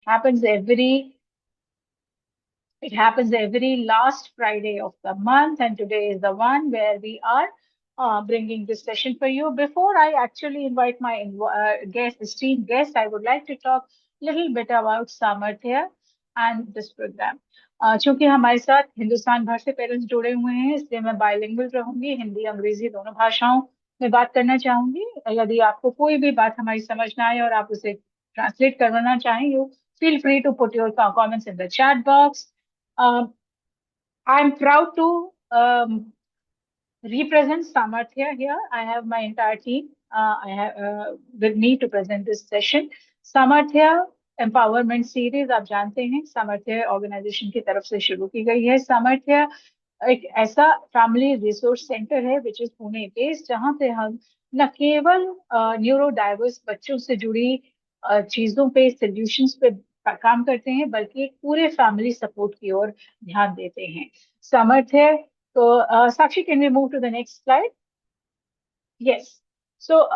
happens every it happens every last Friday of the month, and today is the one where we are bringing this session for you. Before I actually invite my esteemed guest, I would like to talk a little bit about Samarthya and this program. चूंकि हमारे साथ हिंदुस्तान भर से parents जुड़े हुए हैं, इसलिए मैं बायलिंगुअल रहूंगी, हिंदी अंग्रेजी दोनों भाषाओं में बात करना चाहूंगी. यदि आपको कोई भी बात हमारी समझ ना आए और आप उसे ट्रांसलेट करवाना चाहें, you feel free to put your comments in the chat box. I'm proud to represent Saamarthya here. I have my entire team I have with me to present this session. Saamarthya empowerment series आप जानते हैं सामर्थ्य organisation की तरफ से शुरू की गई है. सामर्थ्य एक ऐसा फैमिली रिसोर्स सेंटर है विच इज पुणे बेस्ड, जहां पे हम न केवल न्यूरो डाइवर्स बच्चों से जुड़ी चीजों पे सॉल्यूशंस पे काम करते हैं, बल्कि पूरे फैमिली सपोर्ट की ओर ध्यान देते हैं. सामर्थ्य तो Sakshi, can we move to the next slide? Yes. So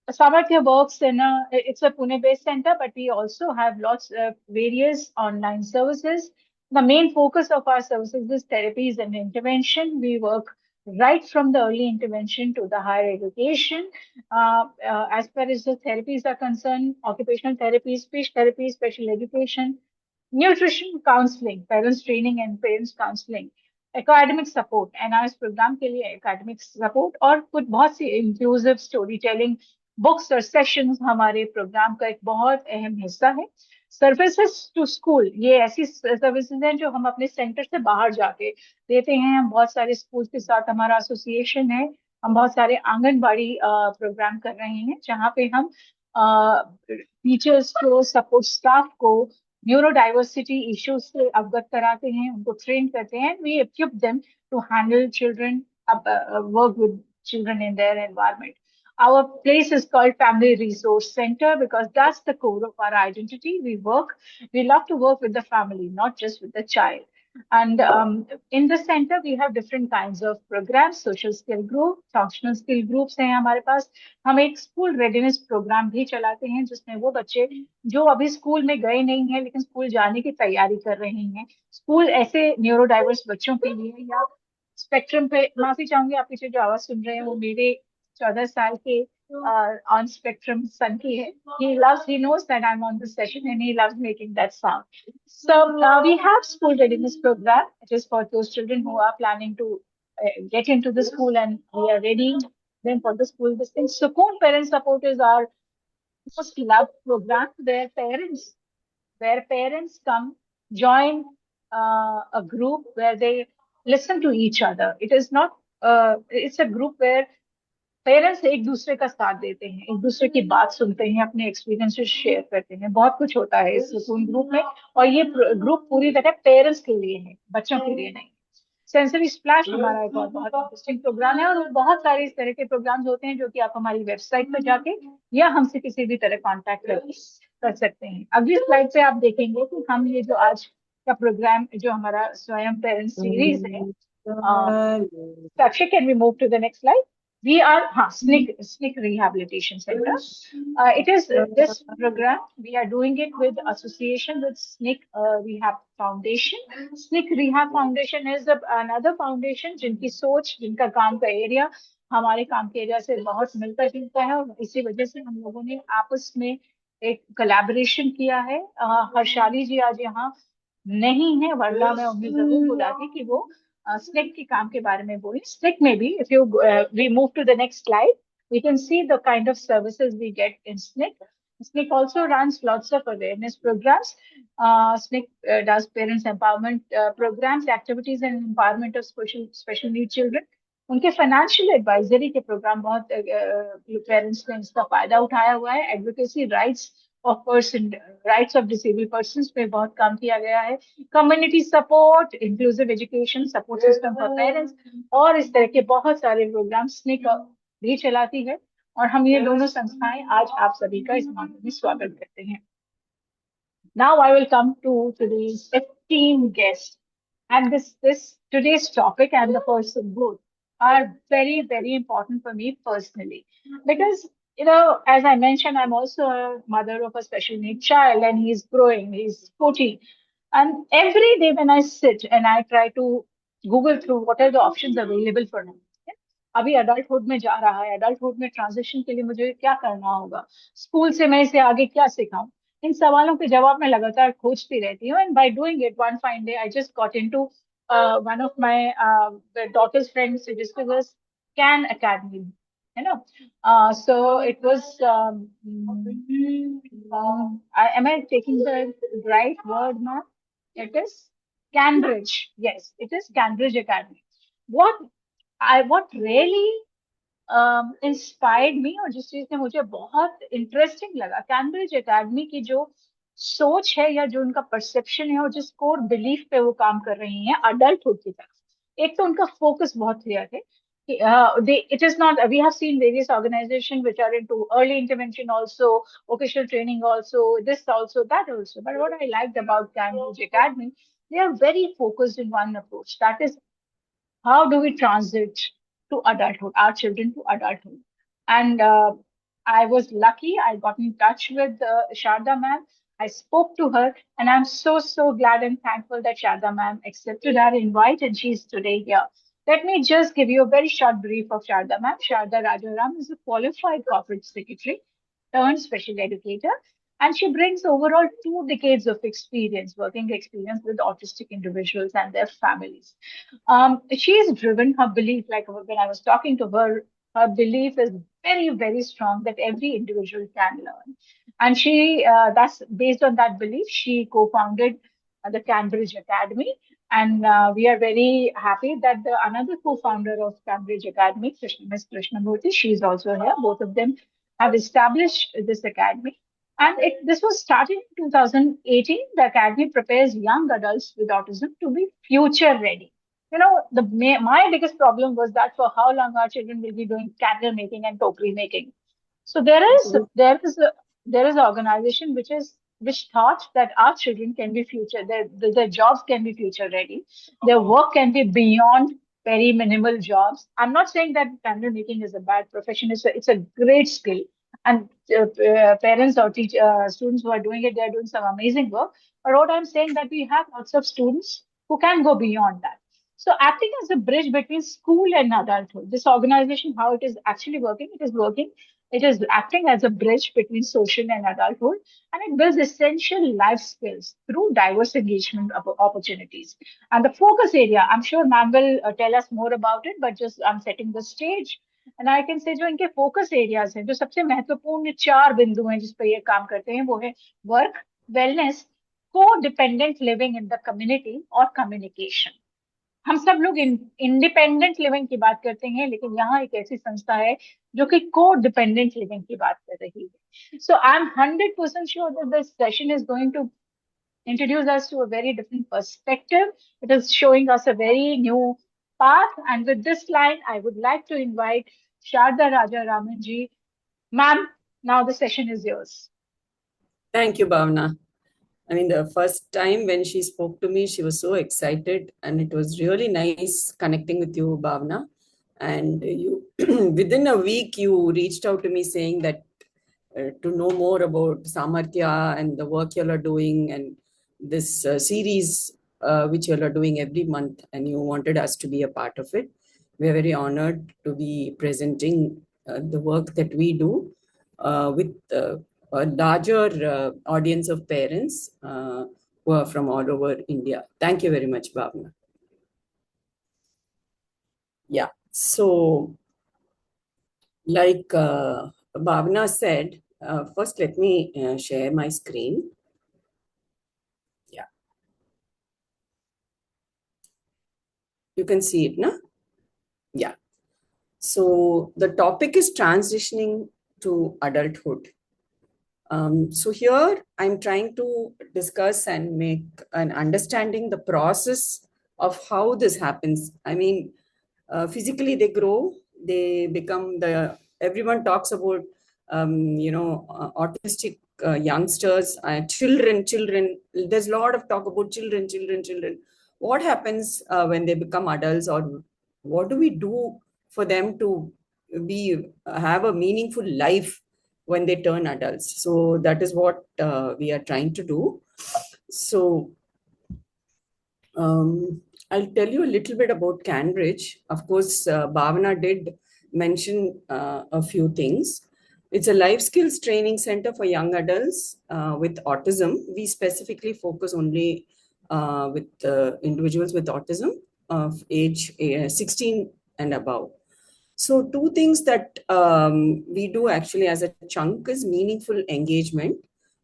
Saamarthya works it's a Pune-based center, but we also have lots of various online services. The main focus of our services is therapies and intervention. We work right from the early intervention to the higher education. As far as the therapies are concerned, occupational therapy, speech therapy, special education, nutrition counseling, parents training and parents counseling, academic support, NRS program के लिए academic support, और कुछ बहुत सी inclusive story telling books और sessions हमारे प्रोग्राम का एक बहुत अहम हिस्सा है. सर्विसेज टू स्कूल, ये ऐसी सर्विसेज हैं जो हम अपने सेंटर से बाहर जाके देते हैं. हम बहुत सारे स्कूल के साथ हमारा एसोसिएशन है. हम बहुत सारे आंगनबाड़ी प्रोग्राम कर रहे हैं, जहाँ पे हम टीचर्स को, सपोर्ट स्टाफ को न्यूरोडाइवर्सिटी इश्यूज से अवगत कराते हैं, उनको ट्रेन करते हैं. We equip them to handle children, work with children in their environment. Our place is called Family Resource Center because that's the core of our identity. We love to work with the family, not just with the child. And in the center, we have different kinds of programs, social skill group, functional skill groups हैं हमारे पास. हम एक school readiness programme भी चलाते हैं, जिसमें वो बच्चे जो अभी स्कूल में गए नहीं हैं लेकिन स्कूल जाने की तैयारी कर रहे हैं, स्कूल ऐसे न्यूरो डाइवर्स बच्चों के लिए, या स्पेक्ट्रम पे, माफी चाहूंगी आप पीछे जो आवाज सुन रहे हैं वो मेरे 14 साल के on spectrum son की है. He knows that I'm on this session and he loves making that sound. So we have school readiness program. It is for those children who are planning to get into the school, and we are readying them for the school. This thing. Sukoon Parent Support is our most loved program where parents come, join a group where they listen to each other. It is not, it's a group where parents एक दूसरे का साथ देते हैं, एक दूसरे की बात सुनते हैं, अपने एक्सपीरियंसेस शेयर करते हैं. बहुत कुछ होता है इस सुकून ग्रुप में, और ये ग्रुप पूरी तरह पेरेंट्स के लिए है, बच्चों के लिए नहीं. सेंसरी स्प्लैश हमारा एक और बहुत इंटरेस्टिंग प्रोग्राम है, और बहुत सारे इस तरह के प्रोग्राम्स होते हैं जो कि आप हमारी वेबसाइट पर जाके या हमसे किसी भी तरह कॉन्टैक्ट कर सकते हैं. अगली स्लाइड पे आप देखेंगे कि हम ये जो आज का प्रोग्राम जो हमारा स्वयं पेरेंट सीरीज है, Sakshi, can we move to the next slide? We are SNIC Rehabilitation Center. It is this program. We are doing it with association with SNIC Rehab Foundation. SNIC Rehab Foundation is another foundation जिनकी सोच, जिनका काम का area हमारे काम के area से बहुत मिलता जुलता है, और इसी वजह से हम लोगों ने आपस में एक कोलैबोरेशन किया है. हर्षाली जी आज यहाँ नहीं है, वरना मैं उन्हें जरूर बुलाती कि वो SNIC के काम के बारे में बोले. SNIC में भी, if you we move to the next slide, we can see the kind of services we get in SNIC. SNIC also runs lots of awareness programs. SNIC does parents empowerment programs, activities and empowerment of special need children. उनके financial advisory के programme बहुत parents ने इसका फायदा उठाया हुआ है. Advocacy rights of disabled persons पे बहुत काम किया गया है. Community support, inclusive education, support system for parents, और इस तरह के बहुत सारे प्रोग्राम SNIC भी चलाती है, और हम ये दोनों संस्थाएं आज आप सभी का इस मामले में स्वागत करते हैं. Now I will come to today's esteemed guest, and this today's topic and the person both are very, very important for me personally, because as I mentioned, I'm also a mother of a special needs child, and he's growing. He's 14. And every day when I sit and I try to Google through what are the options available for him. अभी adulthood में जा रहा है, adulthood में transition के लिए मुझे क्या करना होगा, स्कूल से मैं इसे आगे क्या सिखाऊं, इन सवालों के जवाब मैं लगातार खोजती रहती हूँ. And by doing it, one fine day, I just got into one of my daughter's friends suggested us Can Academy. You know, so it was. Am I taking the right word, ma'am? It is CanBridge. Yes, it is CanBridge Academy. What what really inspired me और जिस चीज ने मुझे बहुत interesting लगा, Cambridge academy की जो सोच है या जो उनका परसेप्शन है और जिस कोर बिलीफ पे वो काम कर रही हैं अडल्टहुड की तरफ. एक तो उनका फोकस बहुत क्लियर है कि it is not, we have seen various organizations which are into early intervention also, vocational training also, this also, that also. But what I liked about Cambridge Academy, they are very focused in one approach. That is, how do we transit to adulthood, our children to adulthood? And I was lucky. I got in touch with Sharada ma'am. I spoke to her, and I'm so glad and thankful that Sharada ma'am accepted our invite, and she's today here. Let me just give you a very short brief of Sharada ma'am. Sharada Rajaram is a qualified corporate secretary turned special educator, and she brings overall 2 decades of experience, working experience with autistic individuals and their families. She is driven, her belief, like when I was talking to her, her belief is very strong that every individual can learn. And that's based on that belief, she co-founded the Cambridge Academy. And we are very happy that the another co-founder of Cambridge Academy, Ms. Krishnamurthy, she is also here. Both of them have established this academy. And this was started in 2018. The academy prepares young adults with autism to be future ready. My biggest problem was that for how long our children will be doing candle making and tokery making. So there is an organization which thought that our children can be future, their jobs can be future ready, their work can be beyond very minimal jobs. I'm not saying that candle making is a bad profession. It's a great skill, and parents or students who are doing it, they are doing some amazing work. But what I'm saying that we have lots of students who can go beyond that. So acting as a bridge between school and adulthood, this organization, how it is actually working, it is acting as a bridge between social and adulthood, and it builds essential life skills through diverse engagement opportunities. And the focus area, I'm sure ma'am will tell us more about it, but just I'm setting the stage. And I can say जो इनके focus areas हैं, जो सबसे महत्वपूर्ण 4 बिंदु हैं जिस पे ये काम करते हैं, वो है वर्क, वेलनेस, को dependent living in the community और कम्युनिकेशन. हम सब लोग इंडिपेंडेंट लिविंग की बात करते हैं, लेकिन यहाँ एक ऐसी संस्था है जो कि को डिपेंडेंट लिविंग की बात कर रही है. So I am 100% sure that this session is going to introduce us to a very different perspective. It is showing us a very new path. And with this line, I would like to invite Sharada Rajaram ji. Ma'am, now the session is yours. Thank you, Bhavna. I mean, the first time when she spoke to me, she was so excited, and it was really nice connecting with you, Bhavna. And you, within a week, you reached out to me saying that to know more about Saamarthya and the work you all are doing, and this series which you all are doing every month, and you wanted us to be a part of it. We are very honored to be presenting the work that we do with a larger audience of parents who are from all over India. Thank you very much, Bhavna. Yeah, so like Bhavna said, first let me share my screen. Yeah. You can see it, no? Yeah. So the topic is transitioning to adulthood. So here I'm trying to discuss and make an understanding the process of how this happens. I mean, physically they grow, they become everyone talks about, autistic youngsters, children. There's a lot of talk about children. What happens when they become adults, or what do we do for them to have a meaningful life when they turn adults. So that is what we are trying to do. So I'll tell you a little bit about CanBridge. Of course, Bhavana did mention a few things. It's a life skills training center for young adults with autism. We specifically focus only with individuals with autism of age 16 and above. So two things that we do actually as a chunk is meaningful engagement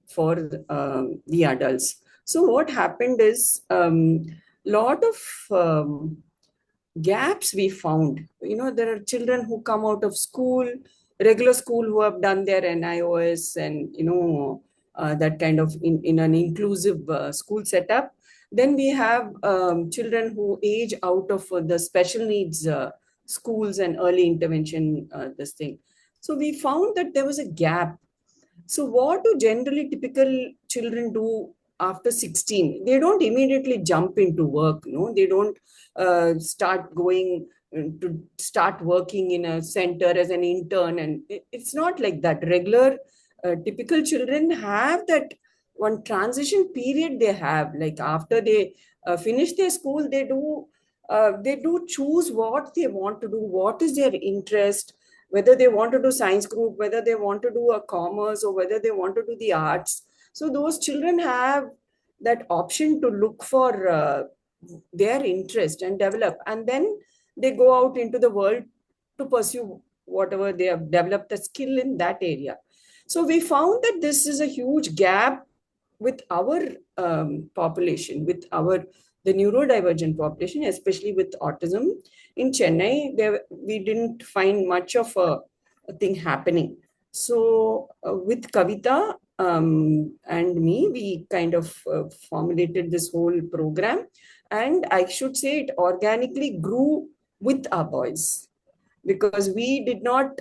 for the adults. So what happened is lot of gaps we found. There are children who come out of school, regular school, who have done their NIOS and that kind of in an inclusive school setup. Then we have children who age out of the special needs schools and early intervention this thing. So we found that there was a gap. So what do generally typical children do after 16? They don't immediately jump into work. They don't start going to start working in a center as an intern. And it's not like that. Regular typical children have that one transition period they have. Like after they finish their school, they do choose what they want to do, what is their interest, whether they want to do science group, whether they want to do a commerce, or whether they want to do the arts. So those children have that option to look for their interest and develop, and then they go out into the world to pursue whatever they have developed a skill in that area. So we found that this is a huge gap with our population, with the neurodivergent population, especially with autism. In Chennai, we didn't find much of a thing happening. So with Kavita and me, we kind of formulated this whole program. And I should say it organically grew with our boys, because we did not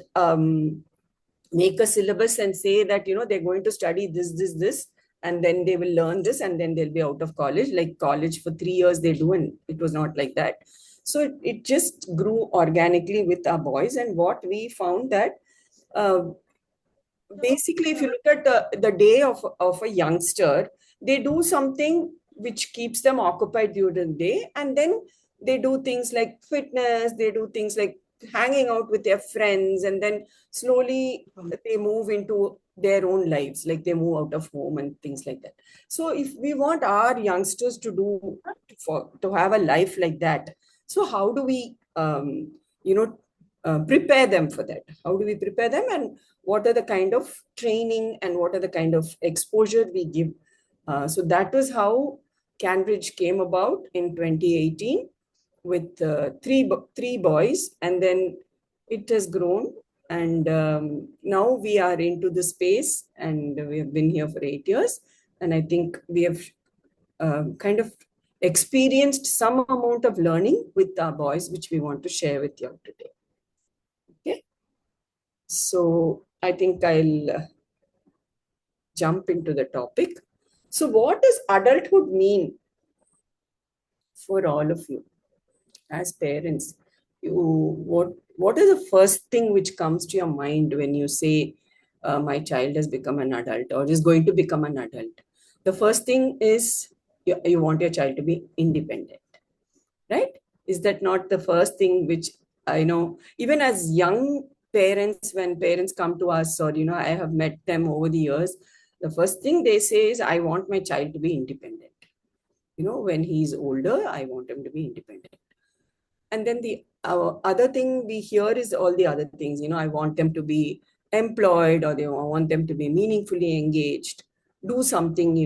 make a syllabus and say that, they're going to study this, and then they will learn this, and then they'll be out of college. Like college for 3 years they do, and it was not like that. So it just grew organically with our boys. And what we found that basically, if you look at the day of a youngster, they do something which keeps them occupied during the day, and then they do things like fitness, they do things like hanging out with their friends, and then slowly they move into their own lives, like they move out of home and things like that. So if we want our youngsters to have a life like that, so how do we prepare them for that? How do we prepare them, and what are the kind of training and what are the kind of exposure we give? So that was how CanBridge came about in 2018 with three boys, and then it has grown. And now we are into the space, and we have been here for 8 years. And I think we have kind of experienced some amount of learning with our boys, which we want to share with you today. Okay. So I think I'll jump into the topic. So what does adulthood mean for all of you as parents? What is the first thing which comes to your mind when you say my child has become an adult or is going to become an adult? The first thing is you want your child to be independent, right? Is that not the first thing which I know, even as young parents, when parents come to us, or I have met them over the years, the first thing they say is, I want my child to be independent. When he's older, I want him to be independent. And then the other thing we hear is all the other things. I want them to be employed, or I want them to be meaningfully engaged, do something,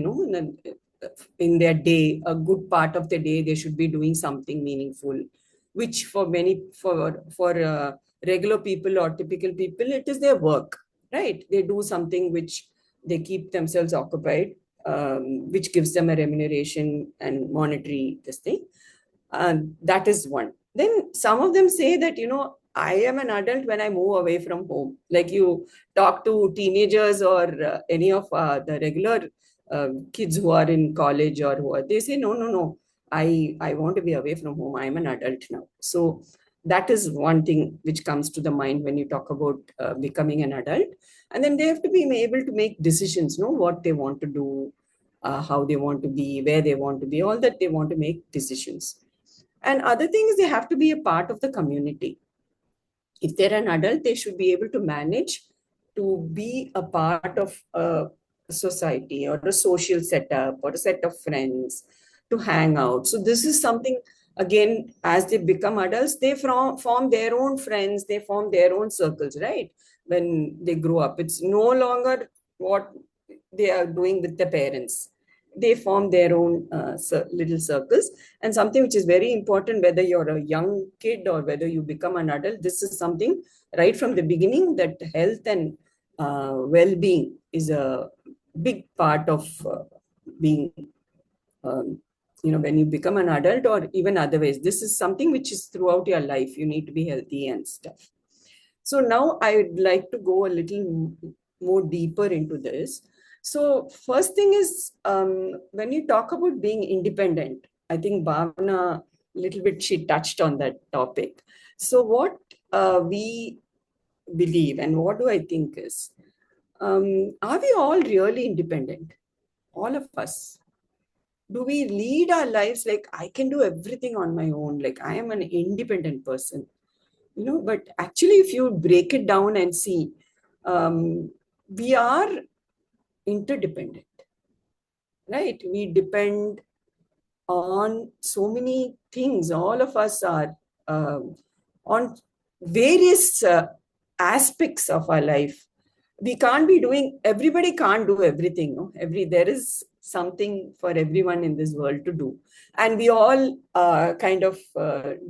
in their day, a good part of the day, they should be doing something meaningful, which for regular people or typical people, it is their work, right? They do something which they keep themselves occupied, which gives them a remuneration and monetary this thing. That is one. Then some of them say that, I am an adult when I move away from home. Like you talk to teenagers or any of the regular kids who are in college or they say, no, I want to be away from home. I'm an adult now. So that is one thing which comes to the mind when you talk about becoming an adult. And then they have to be able to make decisions, know what they want to do, how they want to be, where they want to be, all that they want to make decisions. And other thing is they have to be a part of the community. If they're an adult, they should be able to manage to be a part of a society or a social setup or a set of friends to hang out. So this is something, again, as they become adults, they form their own friends, they form their own circles, right? When they grow up, it's no longer what they are doing with their parents. They form their own little circles. And something which is very important, whether you're a young kid or whether you become an adult, this is something right from the beginning, that health and well-being is a big part of being, when you become an adult or even otherwise. This is something which is throughout your life. You need to be healthy and stuff. So now I would like to go a little more deeper into this. So first thing is, when you talk about being independent, I think Bhavna, little bit, she touched on that topic. So what we believe and what do I think is, are we all really independent? All of us. Do we lead our lives like I can do everything on my own, like I am an independent person? But actually, if you break it down and see, we are interdependent, right? We depend on so many things. All of us are on various aspects of our life. We can't be doing, everybody can't do everything. No? There is something for everyone in this world to do. And we all kind of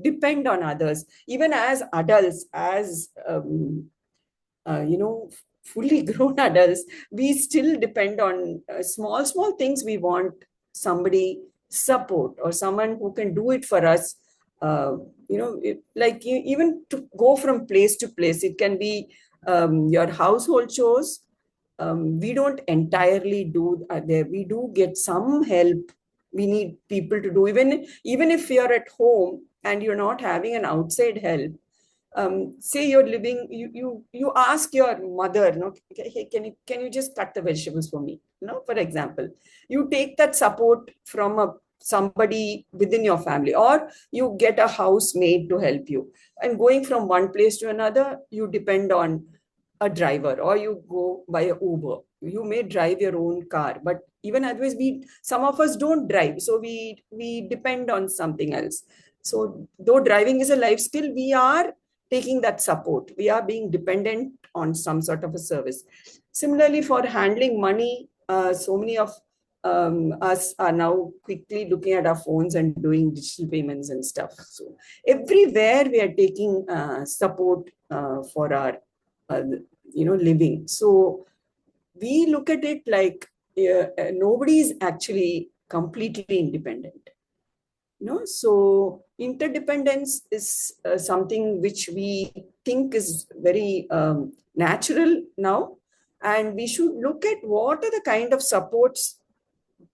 depend on others. Even as adults, as, fully grown adults, we still depend on small things. We want somebody support or someone who can do it for us. Even to go from place to place, it can be your household chores. We don't entirely do there. We do get some help. We need people to do, even if you're at home and you're not having an outside help. Say you're living, you ask your mother, hey, can you just cut the vegetables for me? For example, you take that support from somebody within your family, or you get a housemaid to help you. And going from one place to another, you depend on a driver, or you go by a Uber. You may drive your own car, but even otherwise, some of us don't drive, so we depend on something else. So though driving is a life skill, we are taking that support. We are being dependent on some sort of a service. Similarly, for handling money, so many of us are now quickly looking at our phones and doing digital payments and stuff. So everywhere we are taking support for our living. So we look at it like nobody is actually completely independent. So interdependence is something which we think is very natural now, and we should look at what are the kind of supports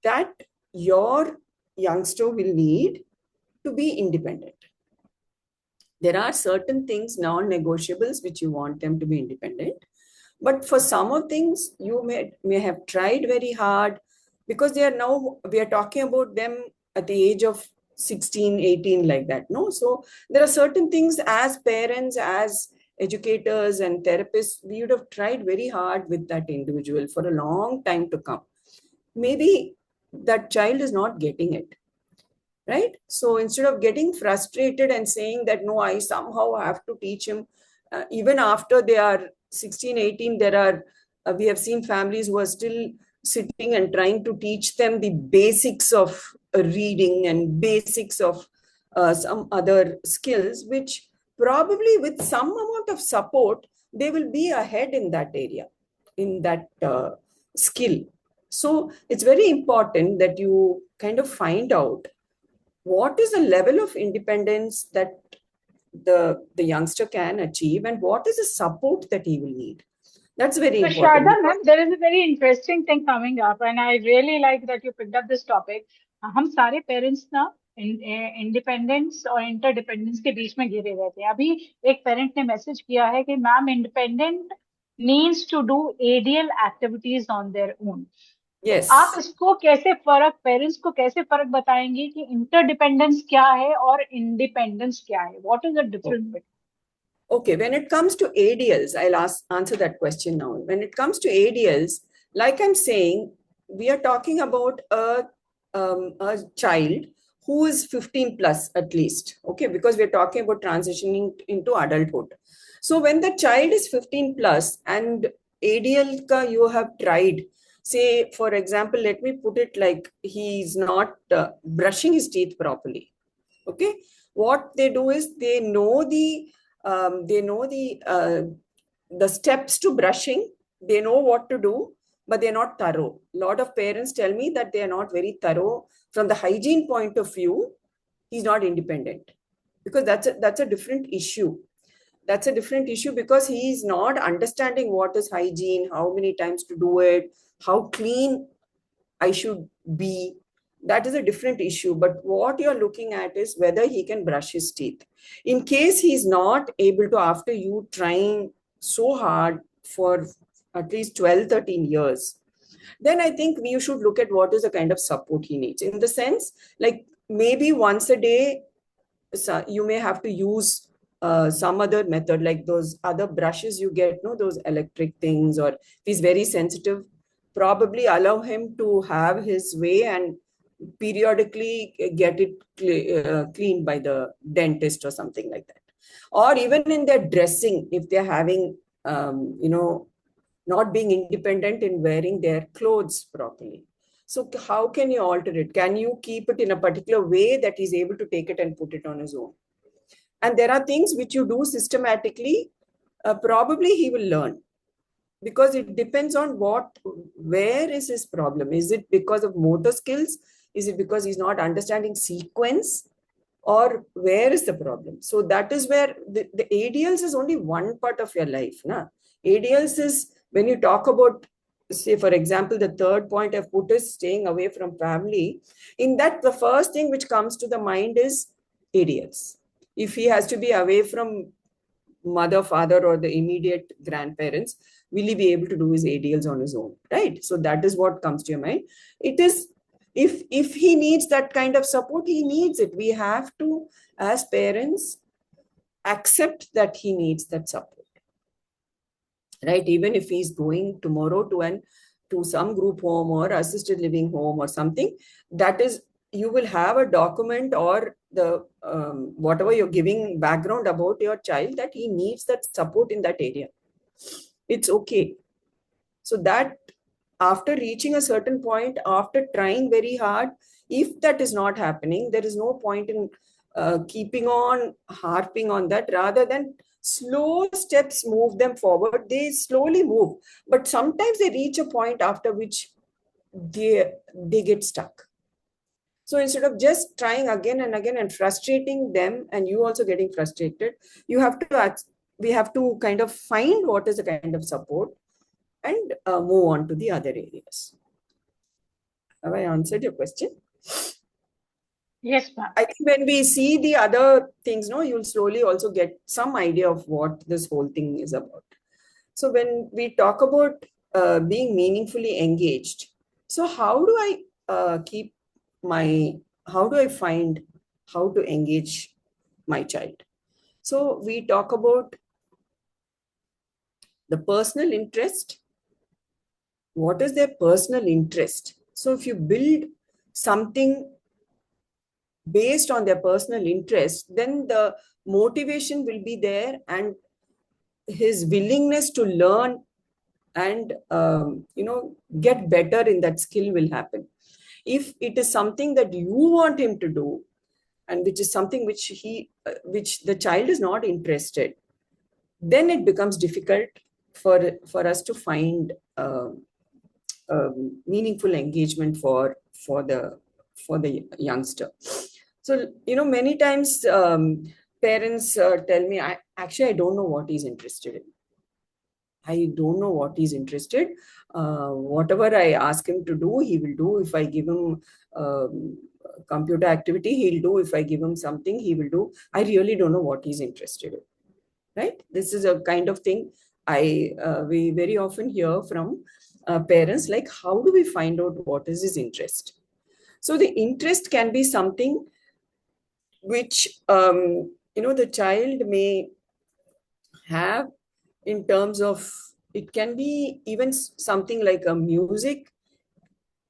that your youngster will need to be independent. There are certain things, non-negotiables, which you want them to be independent. But for some of things, you may have tried very hard, because we are talking about them at the age of 16, 18, like that. No, so there are certain things as parents, as educators and therapists, we would have tried very hard with that individual for a long time to come. Maybe that child is not getting it. Right? So instead of getting frustrated and saying that, no, I somehow have to teach him, even after they are 16, 18, we have seen families who are still sitting and trying to teach them the basics of reading and basics of some other skills, which probably with some amount of support, they will be ahead in that area, in that skill. So it's very important that you kind of find out what is the level of independence that the youngster can achieve, and what is the support that he will need. That's very So, important. Sharda ma'am, there is a very interesting thing coming up, and I really like that you picked up this topic. हम सारे parents ना independence और interdependence के बीच में घिरे रहते हैं। अभी एक पेरेंट ने मैसेज किया है कि ma'am, independent needs to do ADL activities on their own. तो आप Yes. इसको कैसे फर्क, पेरेंट्स को कैसे फर्क बताएंगे कि इंटरडिपेंडेंस क्या है और इंडिपेंडेंस क्या है? What is the difference? Okay, when it comes to ADLs, answer that question now. When it comes to ADLs, like I'm saying, we are talking about a child who is 15 plus at least, okay, because we're talking about transitioning into adulthood. So when the child is 15 plus and ADL you have tried, say, for example, let me put it like he's not brushing his teeth properly, okay, what they do is they know the steps to brushing. They know what to do, but they're not thorough. A lot of parents tell me that they are not very thorough from the hygiene point of view. He's not independent, because that's a different issue. That's a different issue because he is not understanding what is hygiene, how many times to do it, how clean I should be. That is a different issue. But what you're looking at is whether he can brush his teeth. In case he's not able to, after you trying so hard for at least 12, 13 years, then I think we should look at what is the kind of support he needs. In the sense, like maybe once a day, you may have to use some other method, like those other brushes you get, no, those electric things, or if he's very sensitive, probably allow him to have his way and periodically get it cleaned by the dentist or something like that. Or even in their dressing, if they're having, not being independent in wearing their clothes properly. So how can you alter it? Can you keep it in a particular way that he's able to take it and put it on his own? And there are things which you do systematically, probably he will learn, because it depends on where is his problem. Is it because of motor skills? Is it because he's not understanding sequence? Or where is the problem? So that is where the ADLs is only one part of your life. Na? ADLs is when you talk about, say, for example, the third point I've put is staying away from family. In that, the first thing which comes to the mind is ADLs. If he has to be away from mother, father, or the immediate grandparents, will he be able to do his ADLs on his own? Right? So that is what comes to your mind. It is, if he needs that kind of support, he needs it. We have to, as parents, accept that he needs that support, right? Even if he's going tomorrow to some group home or assisted living home or something, that is, you will have a document or the whatever you're giving background about your child, that he needs that support in that area. It's okay. So that after reaching a certain point, after trying very hard, if that is not happening, there is no point in keeping on harping on that. Rather than slow steps move them forward, they slowly move. But sometimes they reach a point after which they get stuck. So instead of just trying again and again and frustrating them, and you also getting frustrated, we have to kind of find what is the kind of support and move on to the other areas. Have I answered your question? Yes, ma'am. I think when we see the other things, no, you'll slowly also get some idea of what this whole thing is about. So when we talk about being meaningfully engaged, so how do I find how to engage my child? So we talk about the personal interest. What is their personal interest? So if you build something based on their personal interest, then the motivation will be there, and his willingness to learn and get better in that skill will happen. If it is something that you want him to do, and which is something which the child is not interested, then it becomes difficult for us to find meaningful engagement for the youngster. So many times parents tell me, I don't know what he's interested in. I don't know what he's interested. Whatever I ask him to do, he will do. If I give him computer activity, he'll do. If I give him something, he will do. I really don't know what he's interested in. Right? This is a kind of thing we very often hear from parents, like, how do we find out what is his interest? So the interest can be something which the child may have in terms of, it can be even something like a music.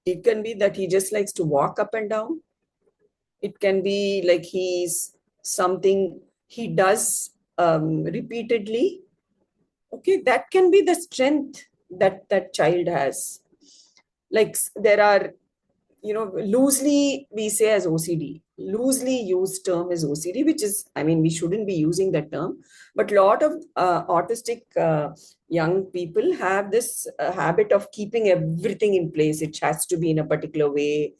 It can be that he just likes to walk up and down. It can be like he's something he does repeatedly. Okay, that can be the strength that that child has. Like there are, loosely we say as OCD, loosely used term is OCD, which is, I mean, we shouldn't be using that term, but a lot of autistic young people have this habit of keeping everything in place. It has to be in a particular way,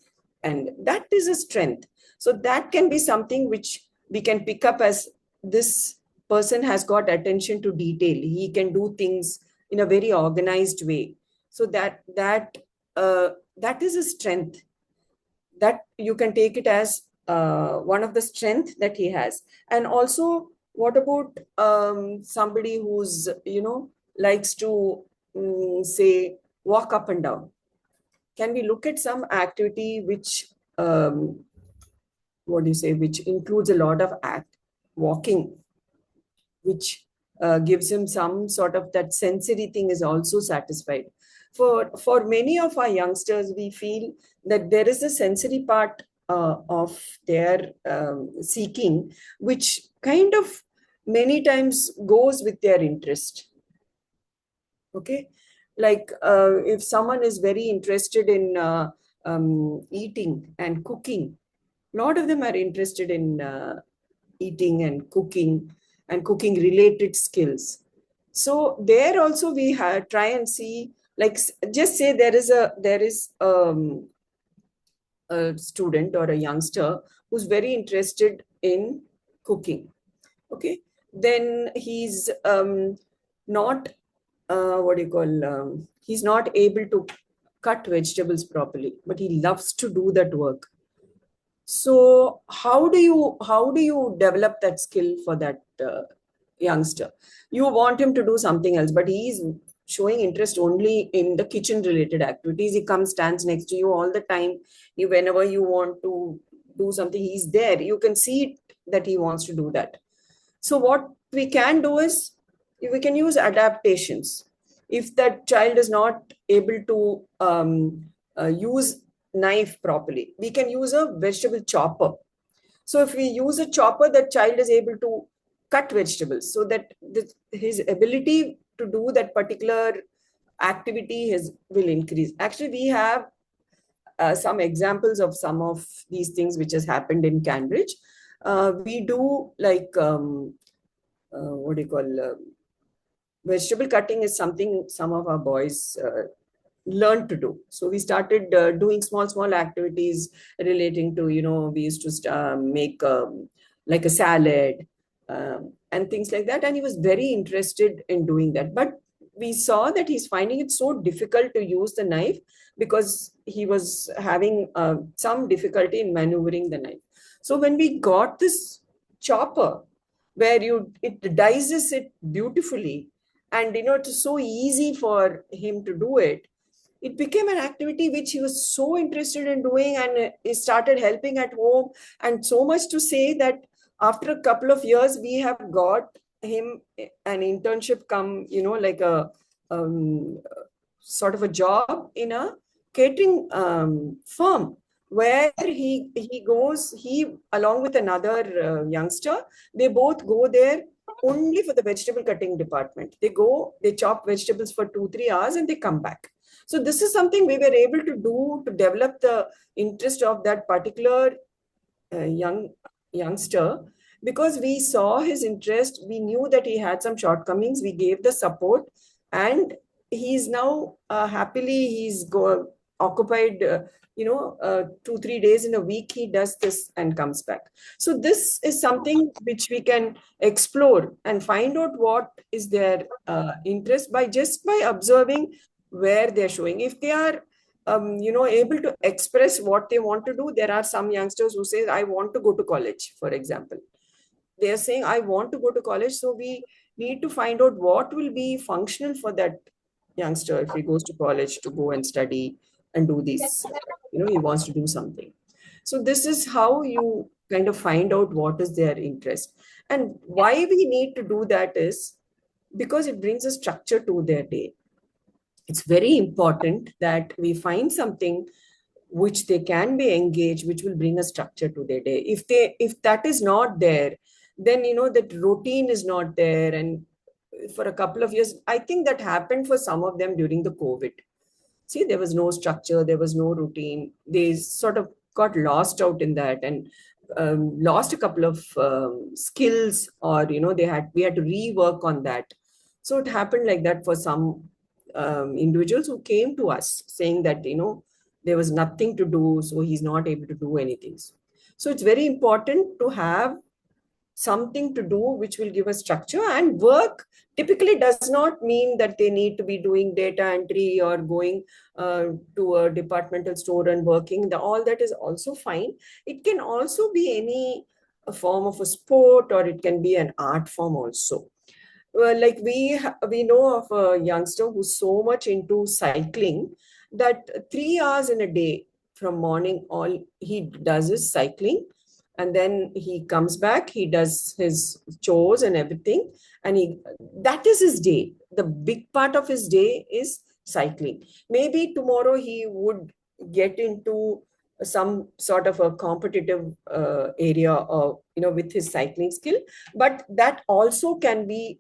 and that is a strength. So that can be something which we can pick up as, this person has got attention to detail. He can do things in a very organized way. So that is a strength, that you can take it as one of the strength that he has. And also, what about somebody who's likes to say walk up and down? Can we look at some activity which what do you say, which includes a lot of walking, which gives him some sort of that sensory thing is also satisfied. For many of our youngsters, we feel that there is a sensory part of their seeking, which kind of many times goes with their interest. Okay, like if someone is very interested in eating and cooking, a lot of them are interested in eating and cooking related skills. So there also we try and see, like, just say there is a student or a youngster who's very interested in cooking. Okay, then he's not he's not able to cut vegetables properly, but he loves to do that work. So how do you develop that skill for that youngster? You want him to do something else, but he's showing interest only in the kitchen related activities. He comes, stands next to you all the time. Whenever you want to do something, he's there. You can see that he wants to do that. So what we can do is, we can use adaptations. If that child is not able to use knife properly, we can use a vegetable chopper. So if we use a chopper, that child is able to cut vegetables, so that his ability to do that particular activity will increase. Actually, we have some examples of some of these things which has happened in CanBridge. We do like vegetable cutting is something some of our boys learned to do. So we started doing small activities relating to, we used to make like a salad and things like that. And he was very interested in doing that. But we saw that he's finding it so difficult to use the knife, because he was having some difficulty in maneuvering the knife. So when we got this chopper, where it dices it beautifully, and it was so easy for him to do it, it became an activity which he was so interested in doing, and he started helping at home. And so much to say that after a couple of years, we have got him an internship come, like a sort of a job in a catering firm, where he goes, along with another youngster, they both go there only for the vegetable cutting department. They chop vegetables for 2-3 hours and they come back. So this is something we were able to do to develop the interest of that particular youngster, because we saw his interest. We knew that he had some shortcomings. We gave the support, and he's now happily occupied, 2-3 days in a week, he does this and comes back. So this is something which we can explore and find out what is their interest by observing where they're showing. If they are able to express what they want to do. There are some youngsters who say, I want to go to college, for example. They are saying, I want to go to college. So we need to find out what will be functional for that youngster if he goes to college to go and study and do this. He wants to do something. So this is how you kind of find out what is their interest. And why we need to do that is because it brings a structure to their day. It's very important that we find something which they can be engaged, which will bring a structure to their day. If that is not there, then that routine is not there. And for a couple of years, I think that happened for some of them during the COVID. See, there was no structure, there was no routine. They sort of got lost out in that and lost a couple of skills, or we had to rework on that. So it happened like that for some individuals who came to us saying that there was nothing to do, so he's not able to do anything. So it's very important to have something to do which will give a structure. And work typically does not mean that they need to be doing data entry or going to a departmental store and working. All that is also fine. It can also be any form of a sport, or it can be an art form also. Well, like we know of a youngster who's so much into cycling that 3 hours in a day from morning, all he does is cycling. And then he comes back, he does his chores and everything. And that is his day. The big part of his day is cycling. Maybe tomorrow he would get into some sort of a competitive area or, with his cycling skill. But that also can be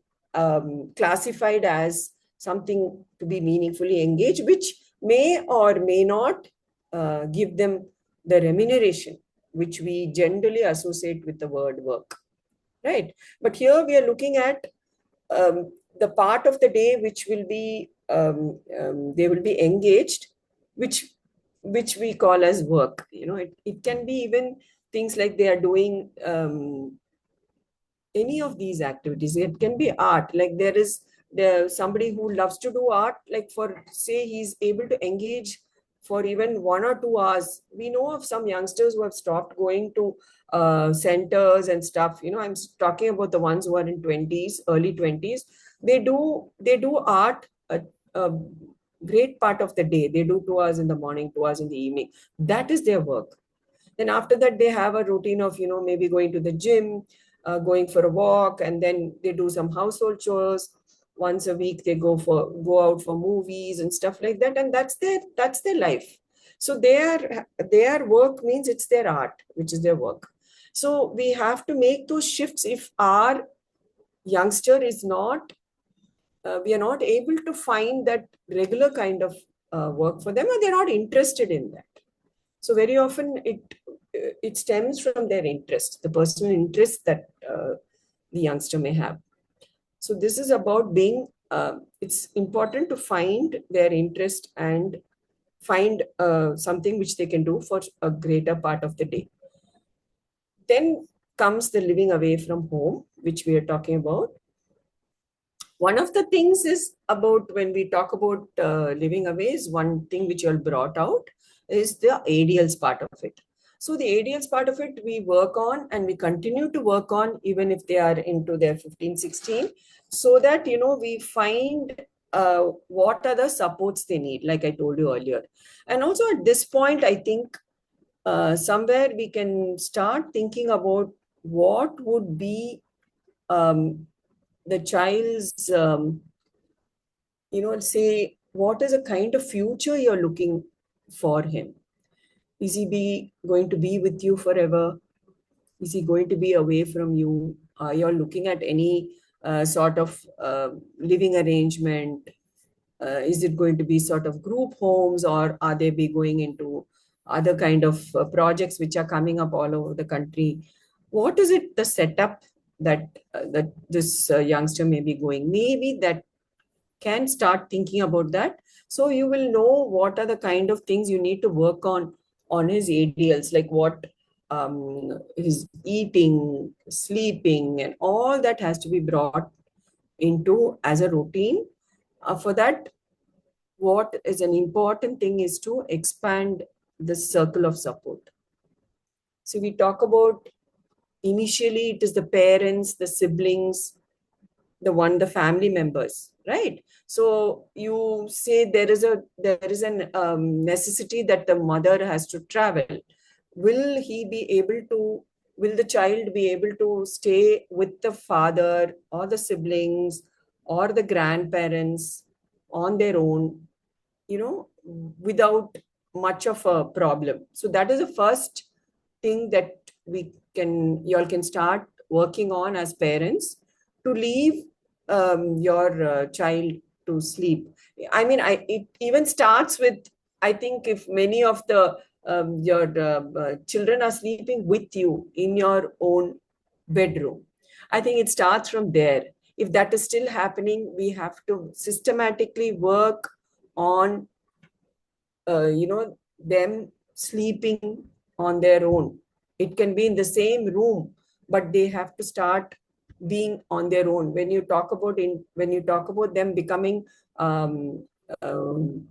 classified as something to be meaningfully engaged, which may or may not give them the remuneration, which we generally associate with the word work, right? But here we are looking at the part of the day which will be, they will be engaged, which we call as work. It can be even things like they are doing any of these activities. It can be art, like there's somebody who loves to do art, like for say he's able to engage for even 1 or 2 hours. We know of some youngsters who have stopped going to centers and stuff. I'm talking about the ones who are in 20s, early 20s. They do art a great part of the day. They do 2 hours in the morning, 2 hours in the evening. That is their work. Then after that, they have a routine of, maybe going to the gym, going for a walk, and then they do some household chores. Once a week, they go out for movies and stuff like that. And that's their life. So their work means it's their art, which is their work. So we have to make those shifts. If our youngster is not, we are not able to find that regular kind of work for them, or they're not interested in that. So very often it stems from their interest, the personal interest that the youngster may have. So this is about being, it's important to find their interest and find something which they can do for a greater part of the day. Then comes the living away from home, which we are talking about. One of the things is about, when we talk about living away, is one thing which you all brought out is the ADLs part of it. So the ADLs part of it, we work on and we continue to work on even if they are into their 15, 16, so that, we find what are the supports they need, like I told you earlier. And also at this point, I think somewhere we can start thinking about what would be the child's, say, what is a kind of future you're looking for him? Is he going to be with you forever? Is he going to be away from you? You're looking at any sort of living arrangement? Is it going to be sort of group homes, or are they be going into other kind of projects which are coming up all over the country? What is it, the setup that this youngster may be going? Maybe that can start thinking about that, So you will know what are the kind of things you need to work on his ADLs, like what his eating, sleeping, and all that has to be brought into as a routine. For that, what is an important thing is to expand the circle of support. So we talk about initially it is the parents, the siblings, the family members, right? So you say there is an necessity that the mother has to travel. Will he be able to? Will the child be able to stay with the father or the siblings or the grandparents on their own, without much of a problem? So that is the first thing that you all can start working on as parents, to leave your child to sleep. I mean, it even starts with, I think, if many of the your children are sleeping with you in your own bedroom, I think it starts from there. If that is still happening, we have to systematically work on them sleeping on their own. It can be in the same room, but they have to start being on their own. When you talk about them becoming um, um,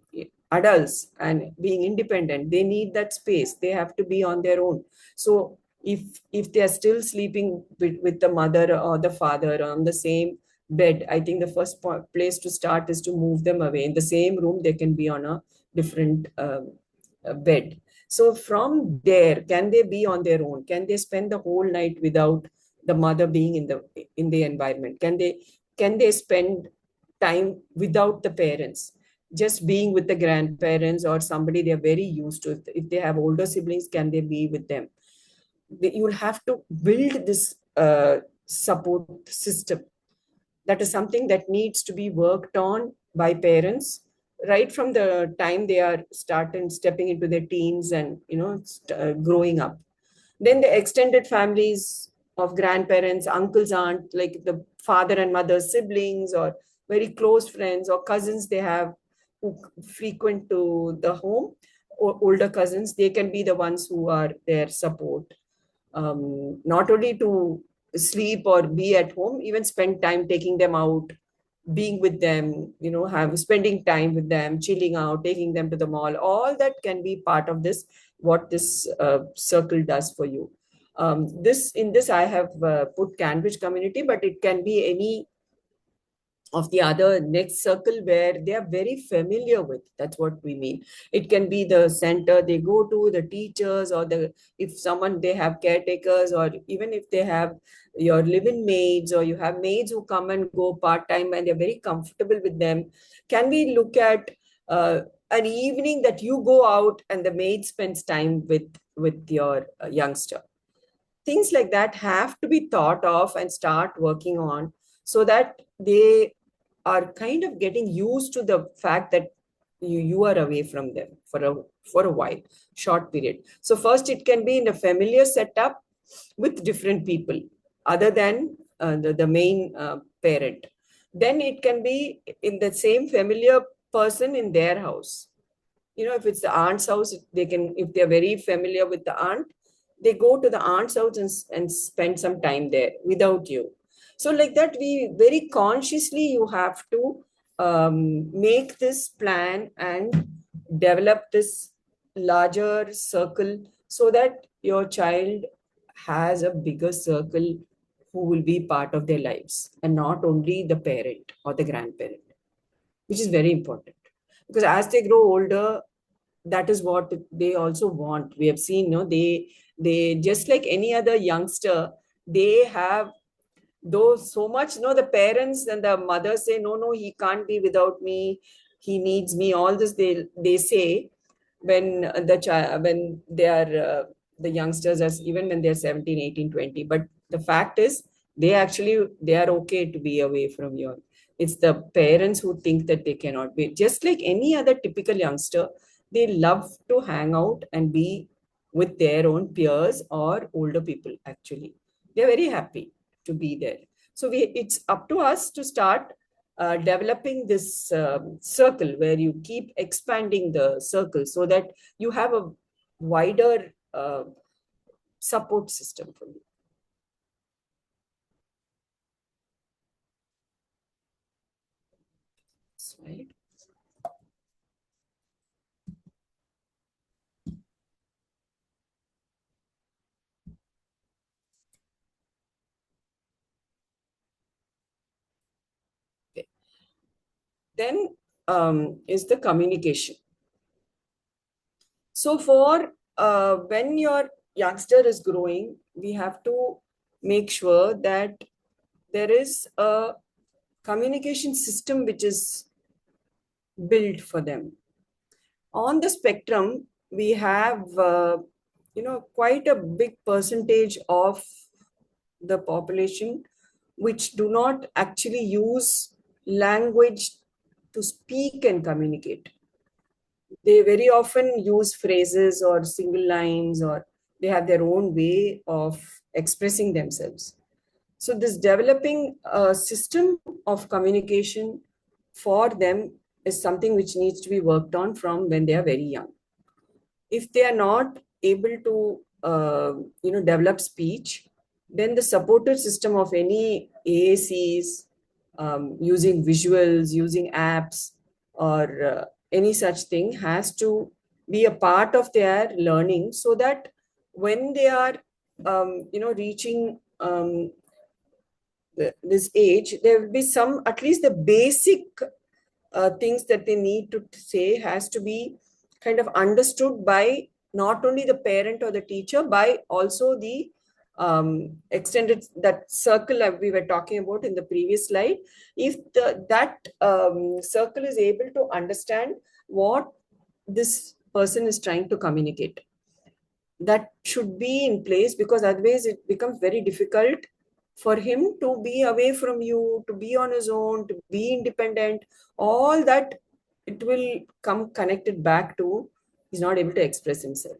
adults and being independent, they need that space. They have to be on their own. So if they are still sleeping with the mother or the father on the same bed, I think the first place to start is to move them away. In the same room, they can be on a different bed. So from there, can they be on their own? Can they spend the whole night without the mother being in the environment? Can they spend time without the parents, just being with the grandparents or somebody they're very used to? If they have older siblings, can they be with them? You'll have to build this support system. That is something that needs to be worked on by parents right from the time they are stepping into their teens and growing up. Then the extended families of grandparents, uncles, aunt, like the father and mother's siblings, or very close friends or cousins they have who frequent to the home, or older cousins, they can be the ones who are their support, not only to sleep or be at home, even spend time taking them out, being with them, have spending time with them, chilling out, taking them to the mall. All that can be part of this, what this circle does for you. This I have put CanBridge community, but it can be any of the other next circle where they are very familiar with. That's what we mean. It can be the center they go to, the teachers, or if someone, they have caretakers, or even if they have your live-in maids, or you have maids who come and go part-time and they're very comfortable with them. Can we look at an evening that you go out and the maid spends time with your youngster? Things like that have to be thought of and start working on, so that they are kind of getting used to the fact that you are away from them for a while, short period. So first it can be in a familiar setup with different people other than the main parent. Then it can be in the same familiar person in their house. If it's the aunt's house, they can, if they're very familiar with the aunt, they go to the aunt's house and spend some time there without you. So like that, we very consciously, you have to make this plan and develop this larger circle, so that your child has a bigger circle who will be part of their lives, and not only the parent or the grandparent, which is very important. Because as they grow older, that is what they also want. We have seen, they just like any other youngster, they have, though so much, the parents and the mother say, no, he can't be without me, he needs me, all this they say when when they are the youngsters, as even when they're 17, 18, 20. But the fact is, they are okay to be away from you. It's the parents who think that they cannot be. Just like any other typical youngster, they love to hang out and be with their own peers or older people. Actually, they're very happy to be there. So it's up to us to start developing this circle where you keep expanding the circle so that you have a wider support system for you. Right. Okay. Then is the communication. So for when your youngster is growing, we have to make sure that there is a communication system which is built for them. On the spectrum, we have quite a big percentage of the population which do not actually use language to speak and communicate. They very often use phrases or single lines, or they have their own way of expressing themselves. So this developing a system of communication for them is something which needs to be worked on from when they are very young. If they are not able to develop speech, then the supportive system of any AACs, using visuals, using apps, or any such thing has to be a part of their learning, so that when they are reaching this age, there will be some, at least the basic things that they need to say has to be kind of understood by not only the parent or the teacher, by also the extended, that circle that we were talking about in the previous slide. If that circle is able to understand what this person is trying to communicate, that should be in place, because otherwise it becomes very difficult for him to be away from you, to be on his own, to be independent. All that, it will come connected back to he's not able to express himself.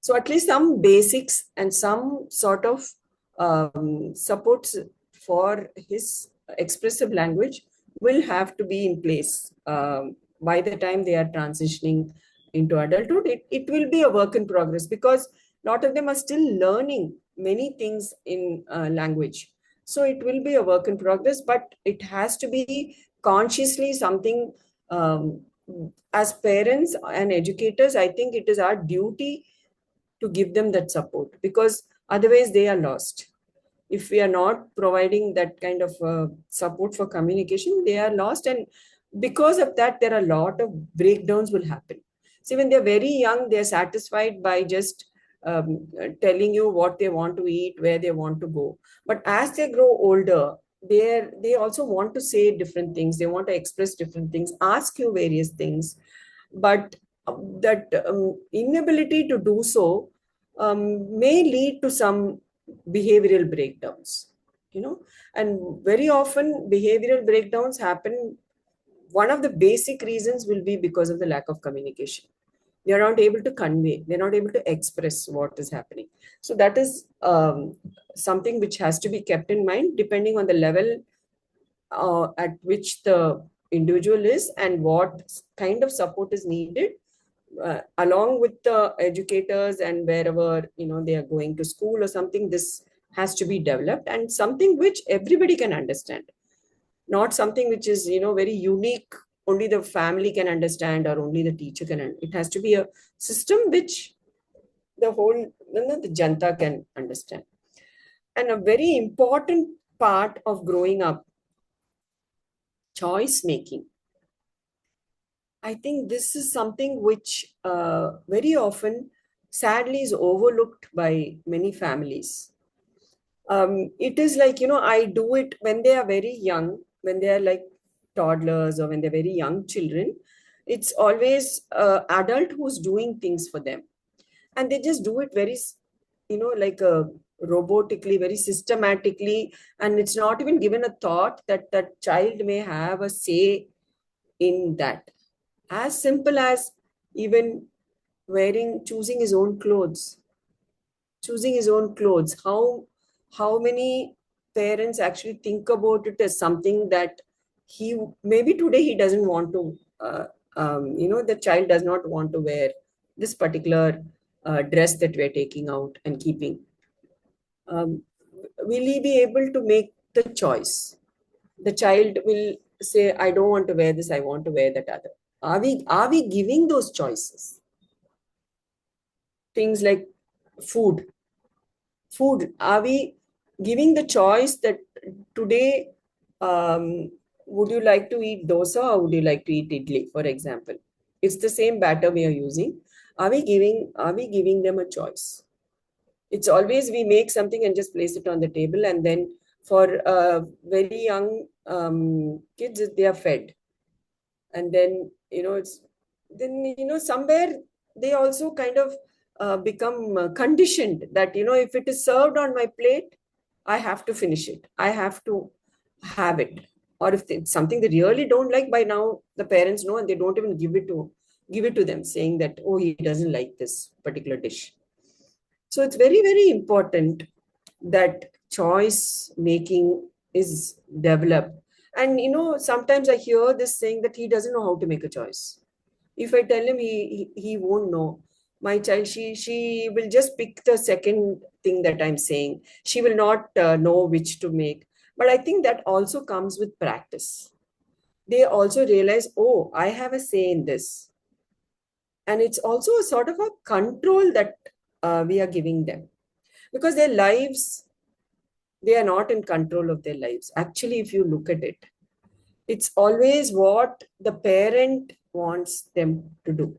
So at least some basics and some sort of supports for his expressive language will have to be in place by the time they are transitioning into adulthood. It will be a work in progress, because a lot of them are still learning many things in language. So it will be a work in progress, but it has to be consciously something. As parents and educators, I think it is our duty to give them that support, because otherwise they are lost. If we are not providing that kind of support for communication, they are lost. And because of that, there are a lot of breakdowns will happen. See, when they're very young, they're satisfied by just telling you what they want to eat, where they want to go. But as they grow older, they also want to say different things. They want to express different things, ask you various things. But that inability to do so may lead to some behavioral breakdowns, and very often behavioral breakdowns happen. One of the basic reasons will be because of the lack of communication. They are not able to convey, they're not able to express what is happening. So that is something which has to be kept in mind, depending on the level at which the individual is and what kind of support is needed, along with the educators, and wherever they are going to school or something. This has to be developed, and something which everybody can understand, not something which is very unique, only the family can understand or only the teacher can. It has to be a system which the whole the janta can understand. And a very important part of growing up, choice making. I think this is something which very often, sadly, is overlooked by many families. It is like, I do it when they are very young, when they are like toddlers or when they're very young children. It's always adult who's doing things for them. And they just do it very, like robotically, very systematically. And it's not even given a thought that that child may have a say in that. As simple as even choosing his own clothes. Choosing his own clothes. How many parents actually think about it as something that maybe today he doesn't want to, the child does not want to wear this particular dress that we're taking out and keeping. Will he be able to make the choice? The child will say, I don't want to wear this, I want to wear that other. Are we giving those choices? Things like food. Are we giving the choice that today, would you like to eat dosa or would you like to eat idli, for example? It's the same batter we are using. Are we giving them a choice? It's always we make something and just place it on the table, and then for very young kids, they are fed. And then, somewhere they also kind of become conditioned that, if it is served on my plate, I have to finish it. I have to have it. Or if it's something they really don't like, by now the parents know and they don't even give it to them, saying that, oh, he doesn't like this particular dish. So it's very, very important that choice making is developed. And sometimes I hear this saying that he doesn't know how to make a choice. If I tell him, he won't know. My child, she will just pick the second thing that I'm saying. She will not know which to make. But I think that also comes with practice. They also realize, oh, I have a say in this. And it's also a sort of a control that we are giving them, because their lives, they are not in control of their lives. Actually, if you look at it, it's always what the parent wants them to do.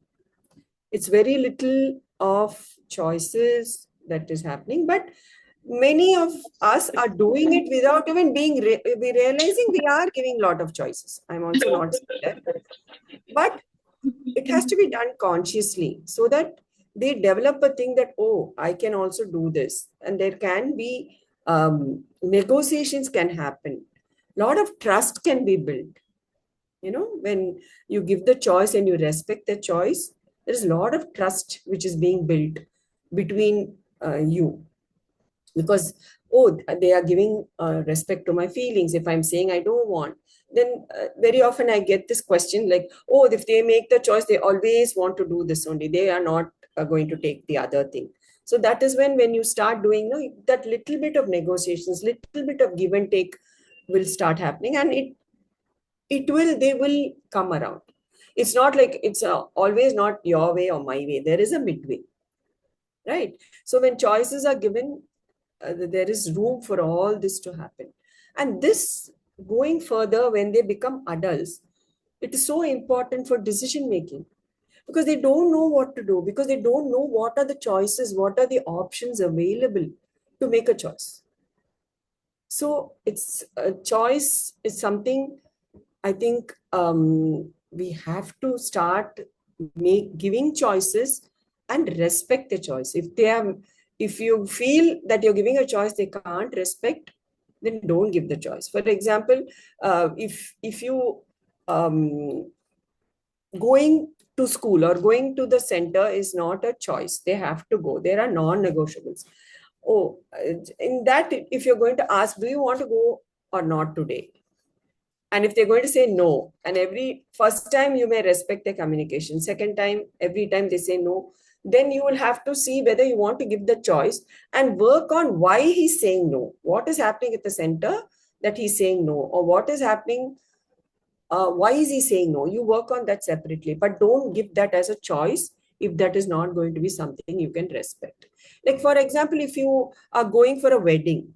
It's very little of choices that is happening, but many of us are doing it without even we realizing we are giving a lot of choices. I'm also not saying that, but it has to be done consciously so that they develop a thing that, oh, I can also do this. And there can be negotiations can happen. A lot of trust can be built. When you give the choice and you respect the choice, there's a lot of trust which is being built between you. Because, oh, they are giving respect to my feelings. If I'm saying I don't want, then very often I get this question like, oh, if they make the choice, they always want to do this only. They are not going to take the other thing. So that is when you start doing that little bit of negotiations, little bit of give and take will start happening, and they will come around. It's not like it's always not your way or my way. There is a midway, right? So when choices are given, there is room for all this to happen. And this, going further, when they become adults, it is so important for decision making, because they don't know what to do, because they don't know what are the choices, what are the options available to make a choice. So it's a choice is something I think we have to start giving choices and respect the choice. If you feel that you're giving a choice they can't respect, then don't give the choice. For example, if you going to school or going to the center is not a choice, they have to go. There are non-negotiables. Oh, in that, if you're going to ask, do you want to go or not today? And if they're going to say no, and every first time you may respect their communication, second time, every time they say no, then you will have to see whether you want to give the choice and work on why he's saying no. What is happening at the center that he's saying no, or what is happening? Why is he saying no? You work on that separately, but don't give that as a choice if that is not going to be something you can respect. Like, for example, if you are going for a wedding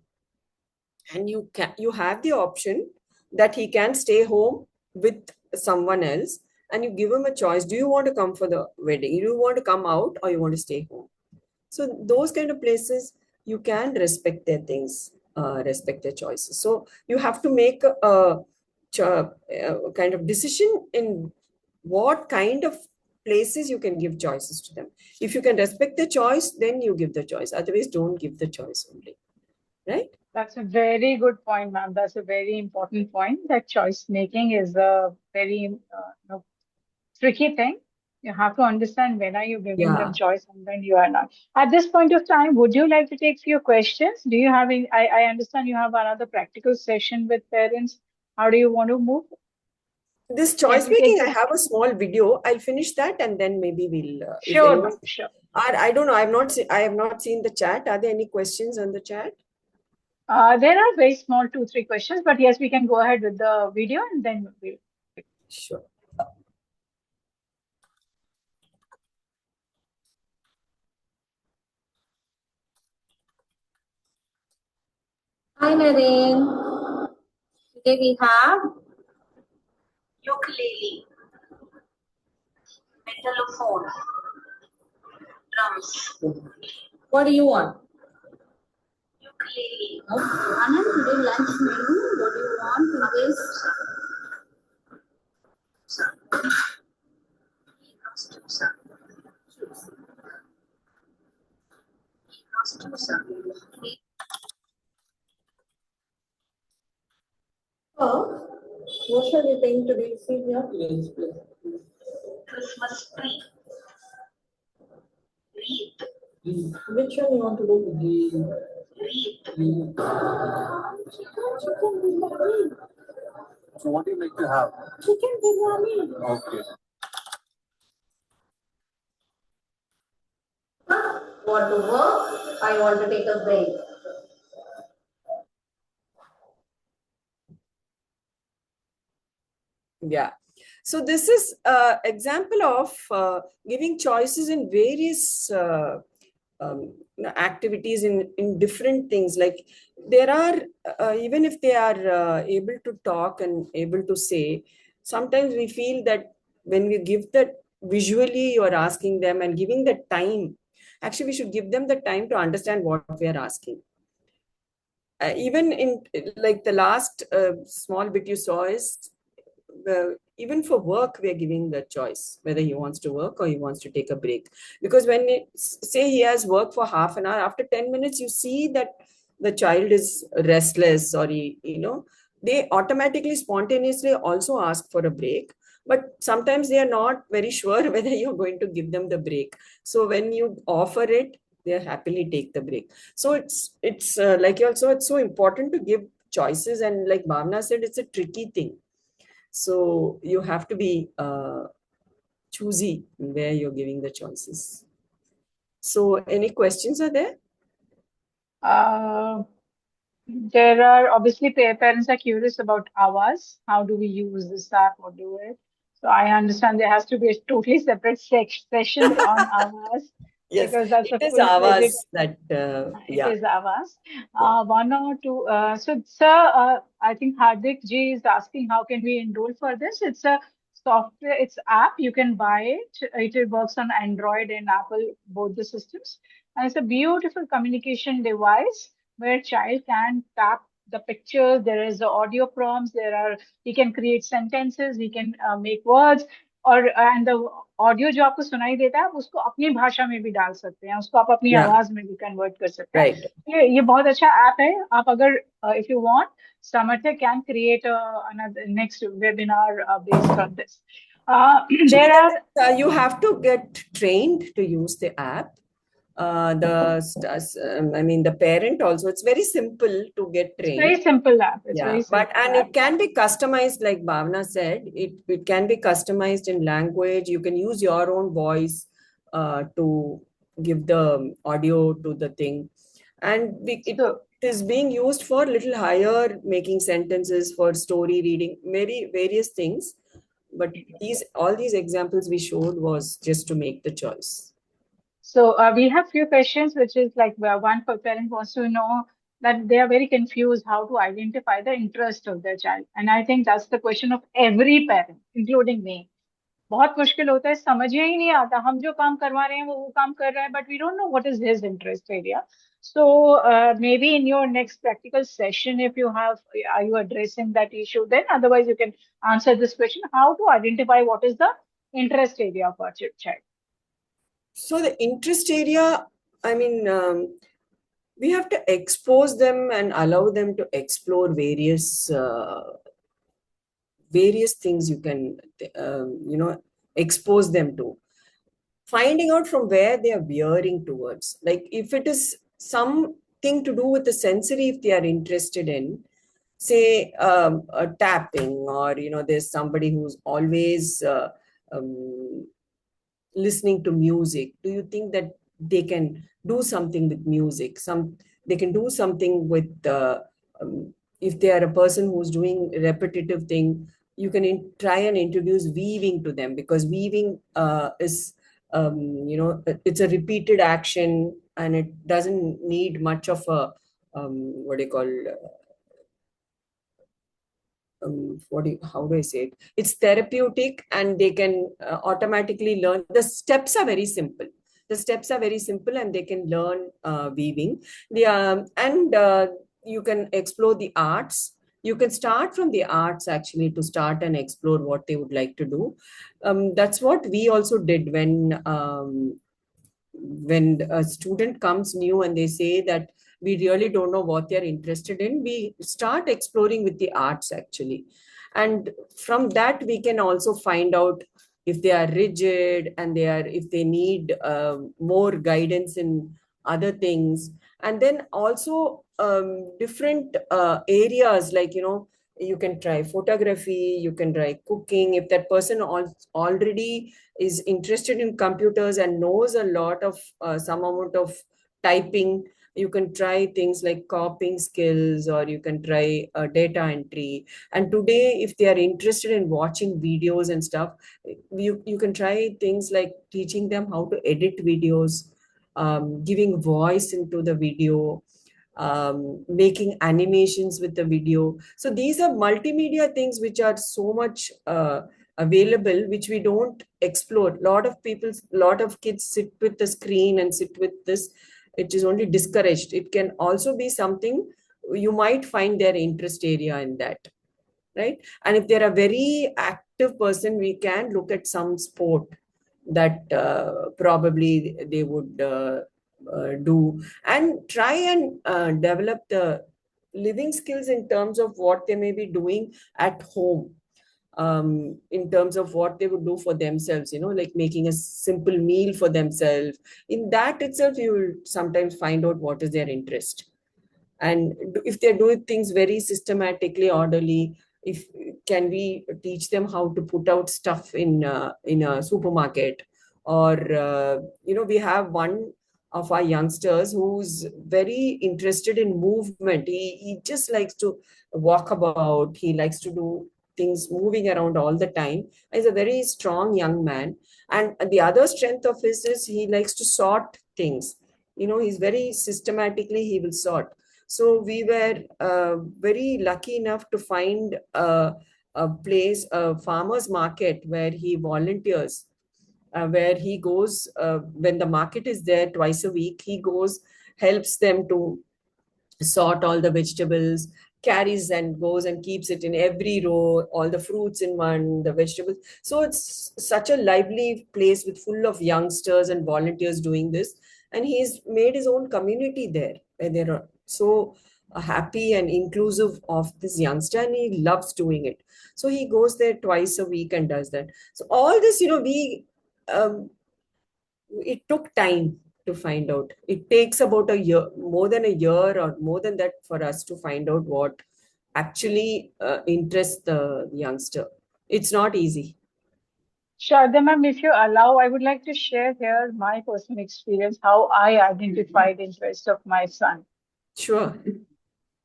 and you have the option that he can stay home with someone else, and you give him a choice, do you want to come for the wedding, do you want to come out, or you want to stay home? So those kind of places, you can respect their things, respect their choices. So you have to make a kind of decision in what kind of places you can give choices to them. If you can respect the choice, then you give the choice. Otherwise, don't give the choice only. Right? That's a very good point, ma'am. That's a very important point, that choice making is a very tricky thing. You have to understand when are you giving them Yeah. choice and when you are not. At this point of time, would you like to take few questions? Do you have any, I understand you have another practical session with parents. How do you want to move? This choice Can we take making, I have a small video. I'll finish that and then maybe we'll, if Sure, anyone, ma'am, sure. I don't know. I have not seen the chat. Are there any questions on the chat? There are very small 2-3 questions, but yes, we can go ahead with the video and then we'll. Sure. Hi, Naren. Today we have ukulele, metallophone, drums. What do you want? Ukulele. Okay. Anand, today lunch menu. What do you want in this? Oh, what shall we paint today? See here. Christmas tree. Wreath. Which one you want to do? Wreath. Chicken biryani. So what do you like to have? Chicken biryani. Okay. Want to work? I want to take a break. Yeah. So this is an example of giving choices in various activities in different things. Like there are, even if they are able to talk and able to say, sometimes we feel that when we give that visually, you are asking them and giving the time, actually we should give them the time to understand what we are asking. Even in like the last small bit you saw is, even for work, we are giving the choice whether he wants to work or he wants to take a break. Because when say he has work for half an hour, after 10 minutes, you see that the child is restless or they automatically, spontaneously also ask for a break. But sometimes they are not very sure whether you're going to give them the break. So when you offer it, they happily take the break. So it's like also, it's so important to give choices. And like Bhavna said, it's a tricky thing. So you have to be choosy where you're giving the choices. So any questions are there? There are obviously parents are curious about Avas. How do we use this app or do it? So I understand there has to be a totally separate session on Avas Yes, because that's it a is full-fledged. ours that, It yeah. is Avas. Yeah. One or two. So, sir, I think Hardik ji is asking how can we enroll for this? It's a software, it's app. You can buy it. It works on Android and Apple, both the systems. And it's a beautiful communication device where child can tap the pictures. There is the audio prompts. He can create sentences. He can make words. और and the audio जो आपको सुनाई देता है आप उसको अपनी भाषा में भी डाल सकते हैं, उसको आप अपनी Yeah. आवाज में भी कन्वर्ट कर सकते हैं. Right. ये बहुत अच्छा ऐप है. आप अगर if you want, Samarthya can create another next webinar based on this. There are you have to get trained to use the app. The parent also, it's very simple to get trained. very simple app. It's Yeah, very simple and app. it can be customized, like Bhavna said. It can be customized in language. You can use your own voice to give the audio to the thing, and it is being used for little higher, making sentences, for story reading, various things. But all these examples we showed was just to make the choice. So we have few questions, which is like one parent wants to know that they are very confused how to identify the interest of their child. And I think that's the question of every parent, including me. बहुत मुश्किल होता है, समझ ही नहीं आता. हम जो काम करवा रहे हैं वो काम कर रहा है, but we don't know what is his interest area. So maybe in your next practical session, if you have, are you addressing that issue then? Otherwise, you can answer this question: how to identify what is the interest area of our child. So the interest area, we have to expose them and allow them to explore various things you can, expose them to. Finding out from where they are veering towards. Like if it is something to do with the sensory, if they are interested in, say a tapping, or there's somebody who's always listening to music. Do you think that they can do something with music? They can do something with if they are a person who's doing repetitive thing, you can try and introduce weaving to them, because weaving is it's a repeated action, and it doesn't need much of a what do you call how do I say it? It's therapeutic, and they can automatically learn. The steps are very simple. And they can learn weaving. And you can explore the arts. You can start from the arts actually, to start and explore what they would like to do. That's what we also did when a student comes new and they say that we really don't know what they're interested in, we start exploring with the arts actually. And from that, we can also find out if they are rigid, and if they need more guidance in other things. And then also different areas, like, you can try photography, you can try cooking. If that person already is interested in computers and knows a lot of some amount of typing, you can try things like copying skills, or you can try data entry. And today, if they are interested in watching videos and stuff, you can try things like teaching them how to edit videos, giving voice into the video, making animations with the video. So these are multimedia things which are so much available, which we don't explore. A lot of kids sit with the screen and sit with this. It is only discouraged. It can also be something you might find their interest area in that, right? And if they're a very active person, we can look at some sport that probably they would do, and try and develop the living skills in terms of what they may be doing at home, in terms of what they would do for themselves, like making a simple meal for themselves. In that itself, you will sometimes find out what is their interest. And if they're doing things very systematically, orderly, if can we teach them how to put out stuff in a supermarket, or we have one of our youngsters who's very interested in movement. He just likes to walk about. He likes to do things moving around all the time. He's a very strong young man. And the other strength of his is he likes to sort things. He's very systematically, he will sort. So we were very lucky enough to find a place, a farmer's market, where he volunteers, where he goes when the market is there twice a week. He goes, helps them to sort all the vegetables, carries and goes and keeps it in every row, all the fruits in one, the vegetables. So it's such a lively place with full of youngsters and volunteers doing this. And he's made his own community there, where they are so happy and inclusive of this youngster, and he loves doing it. So he goes there twice a week and does that. So all this, it took time to find out. It takes about a year, more than a year or more than that, for us to find out what actually interests the youngster. It's not easy. Sharada ma'am, if you allow, I would like to share here my personal experience, how I identified the interest of my son. Sure.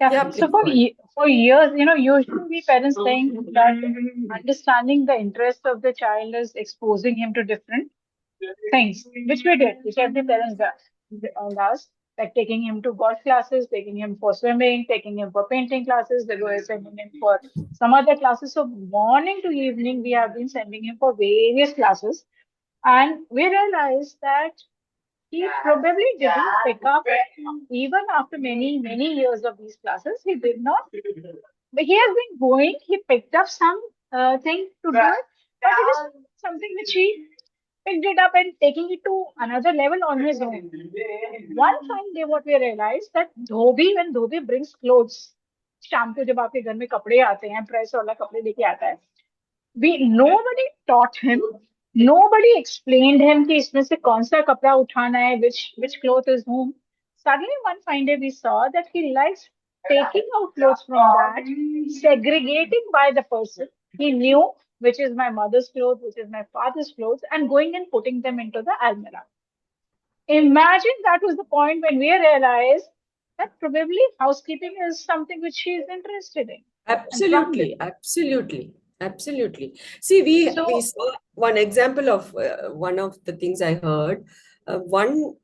Yeah, so for years, usually we parents think that understanding the interest of the child is exposing him to different things, which we did, which every parent does, like taking him to golf classes, taking him for swimming, taking him for painting classes, they were sending him for some other classes. So morning to evening, we have been sending him for various classes, and we realized that he probably didn't pick up, even after many, many years of these classes, he did not. But he has been going, he picked up some thing to do, but it is something which he picked it up and taking it to another level on his own. One fine day, what we realized that when Dhobi brings clothes, शाम को जब आपके घर में कपड़े आते हैं, press वाला कपड़े लेके आता है, nobody taught him, nobody explained him कि इसमें से कौन सा कपड़ा उठाना है, which cloth is whom. Suddenly one fine day we saw that he likes taking out clothes from that, segregating by the person he knew, which is my mother's clothes, which is my father's clothes, and going and putting them into the almirah. Imagine that was the point when we realized that probably housekeeping is something which she is interested in. And from Absolutely, absolutely, absolutely. See, we so saw one example of one of the things I heard. One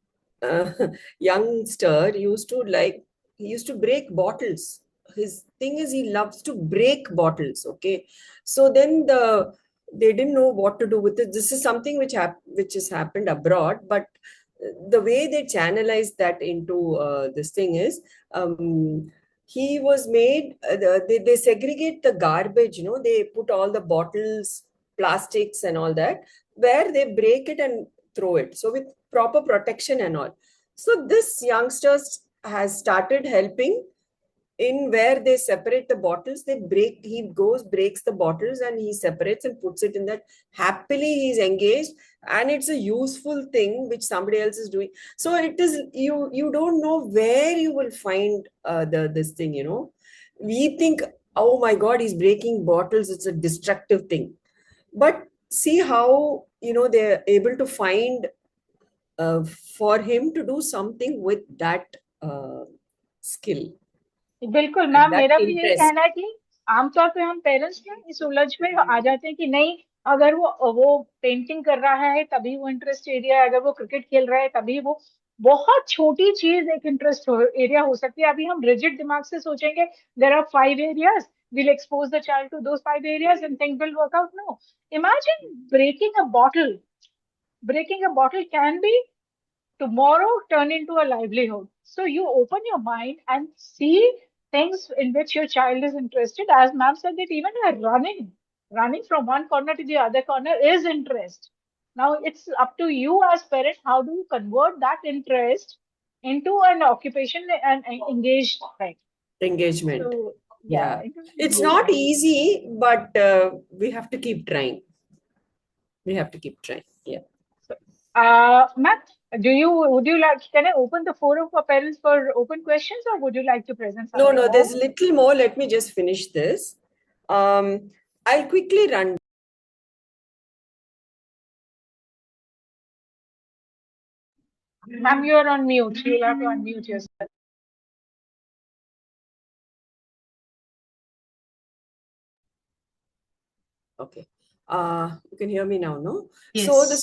uh, youngster he used to break bottles. His thing is he loves to break bottles. Okay, so then they didn't know what to do with it. This is something which has happened abroad, but the way they channelized that into this thing is. He was made they segregate the garbage, they put all the bottles, plastics and all that, where they break it and throw it, so with proper protection and all. So this youngsters has started helping in where they separate the bottles. He goes, breaks the bottles, and he separates and puts it in that. Happily he's engaged, and it's a useful thing which somebody else is doing. So it is, you don't know where you will find this thing. We think, oh my god, he's breaking bottles, it's a destructive thing. But see how they're able to find for him to do something with that skill बिल्कुल and ma'am, that मेरा भी यही interest. कहना है कि आमतौर पे हम पेरेंट्स ना इस उलझ में आ जाते हैं कि नहीं, अगर वो पेंटिंग कर रहा है तभी वो इंटरेस्ट एरिया है, अगर वो क्रिकेट खेल रहा है तभी वो, बहुत छोटी चीज एक इंटरेस्ट एरिया हो सकती है. अभी हम रिजिड दिमाग से सोचेंगे there are 5 areas, we'll expose the child to those 5 areas and things will work out. No, imagine breaking a bottle can be tomorrow turn into a livelihood. So you open your mind and see things in which your child is interested. As ma'am said, that even running from one corner to the other corner is interest. Now it's up to you as parent, how do you convert that interest into an occupation and engaged thing. Engagement. So Yeah, into an it's engaged not thing. easy, but we have to keep trying. Yeah. So, Matt, would you like, can I open the forum for parents for open questions, or would you like to present No, something there's more? a little more. Let me just finish this. I'll quickly run. Ma'am, you're on mute. You'll have to unmute yourself. Okay. You can hear me now, no? Yes. So the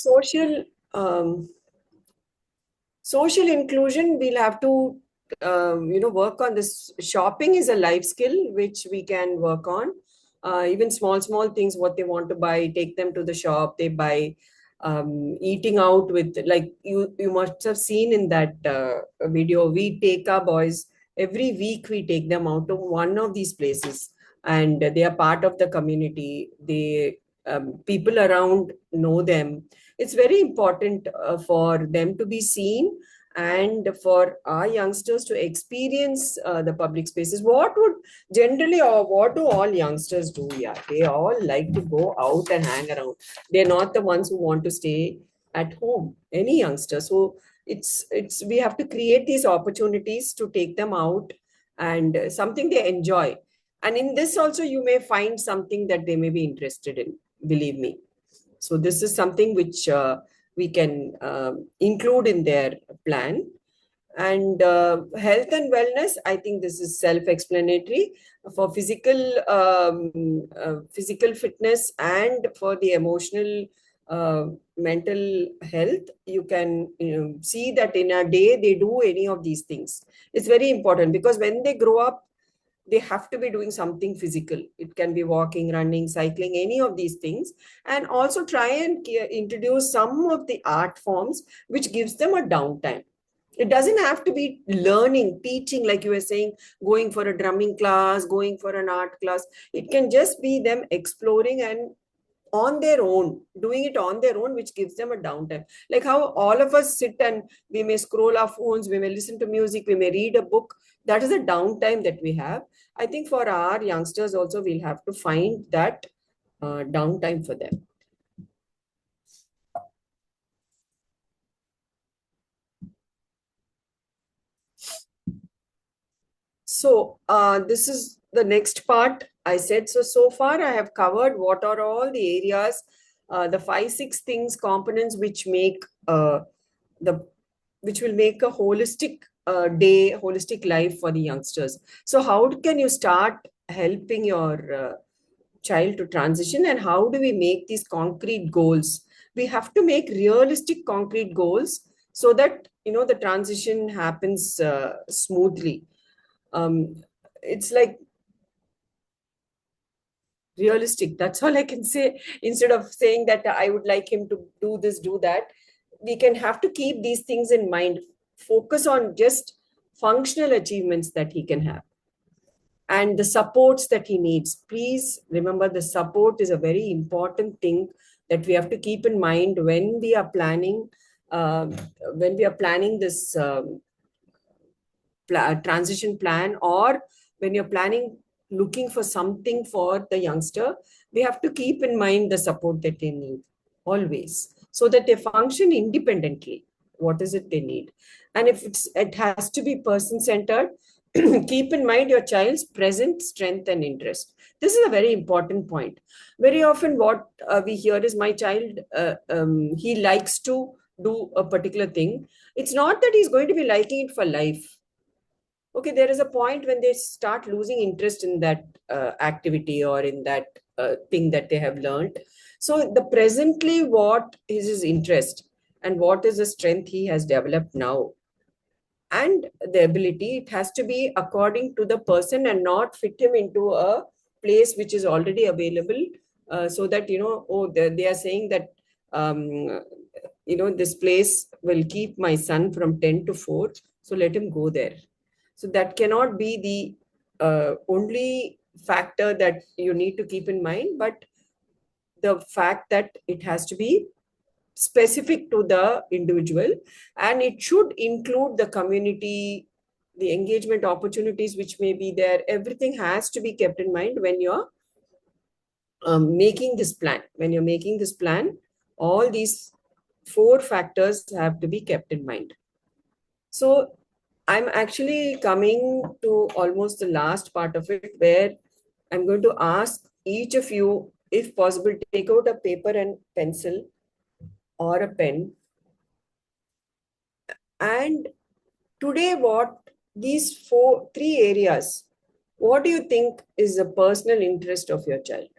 social inclusion, we'll have to work on this. Shopping is a life skill which we can work on. Even small things, what they want to buy, take them to the shop, they buy. Eating out with, like you must have seen in that video, we take our boys every week, we take them out to one of these places, and they are part of the community. They people around know them. It's very important for them to be seen, and for our youngsters to experience the public spaces. What do all youngsters do? Yeah, they all like to go out and hang around. They're not the ones who want to stay at home, any youngster. So it's we have to create these opportunities to take them out, and something they enjoy. And in this also, you may find something that they may be interested in, believe me. So this is something which we can include in their plan. And health and wellness, I think this is self-explanatory. For physical fitness and for the emotional mental health, you can see that in a day they do any of these things. It's very important, because when they grow up, they have to be doing something physical. It can be walking, running, cycling, any of these things. And also try and introduce some of the art forms which gives them a downtime. It doesn't have to be learning, teaching, like you were saying, going for a drumming class, going for an art class. It can just be them exploring and on their own, doing it on their own, which gives them a downtime. Like how all of us sit and we may scroll our phones, we may listen to music, we may read a book. That is a downtime that we have. I think for our youngsters also, we'll have to find that downtime for them. So So this is the next part I said. So far I have covered what are all the areas, the 5-6 things, components which make which will make a holistic day, holistic life for the youngsters. So how can you start helping your child to transition, and how do we make these concrete goals? We have to make realistic concrete goals so that the transition happens smoothly. It's like realistic, that's all I can say. Instead of saying that I would like him to do this, do that, we can have to keep these things in mind, focus on just functional achievements that he can have and the supports that he needs. Please remember, the support is a very important thing that we have to keep in mind when we are planning this transition plan, or when you're planning, looking for something for the youngster. We have to keep in mind the support that they need always, so that they function independently. What is it they need? And if it has to be person-centered, keep in mind your child's present strength and interest. This is a very important point. Very often what we hear is, my child, he likes to do a particular thing. It's not that he's going to be liking it for life. Okay, there is a point when they start losing interest in that activity or in that thing that they have learned. So the presently, what is his interest and what is the strength he has developed now, and the ability, it has to be according to the person and not fit him into a place which is already available, so that they are saying that this place will keep my son from 10 to 4, so let him go there. So that cannot be the only factor that you need to keep in mind, but the fact that it has to be specific to the individual, and it should include the community, the engagement opportunities which may be there. Everything has to be kept in mind when you're making this plan. When you're making this plan, all these 4 factors have to be kept in mind. So I'm actually coming to almost the last part of it, where I'm going to ask each of you, if possible, take out a paper and pencil or a pen. And today, these 3 areas, what do you think is the personal interest of your child?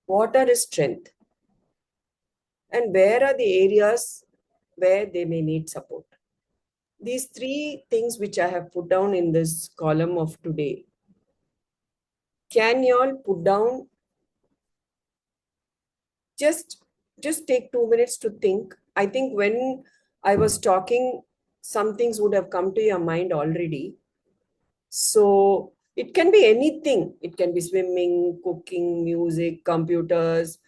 What are his strengths? And where are the areas where they may need support? These 3 things which I have put down in this column of today, can you all put down? Just take 2 minutes to think. I think when I was talking, some things would have come to your mind already. So it can be anything. It can be swimming, cooking, music, computers,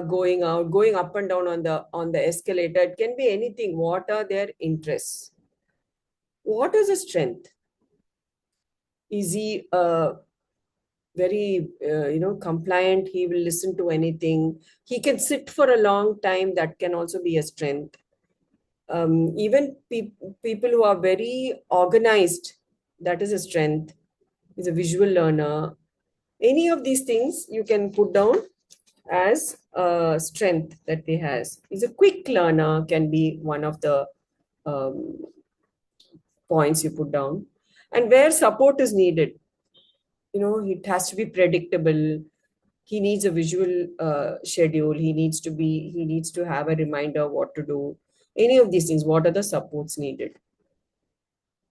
going out, going up and down on the escalator. It can be anything. What are their interests? What is his strength? Is he very compliant? He will listen to anything. He can sit for a long time. That can also be a strength. Even people who are very organized, that is a strength. He's a visual learner. Any of these things you can put down as a strength that he has. He's a quick learner, can be one of the points you put down. And where support is needed, it has to be predictable. He needs a visual schedule. He needs to have a reminder what to do. Any of these things, what are the supports needed?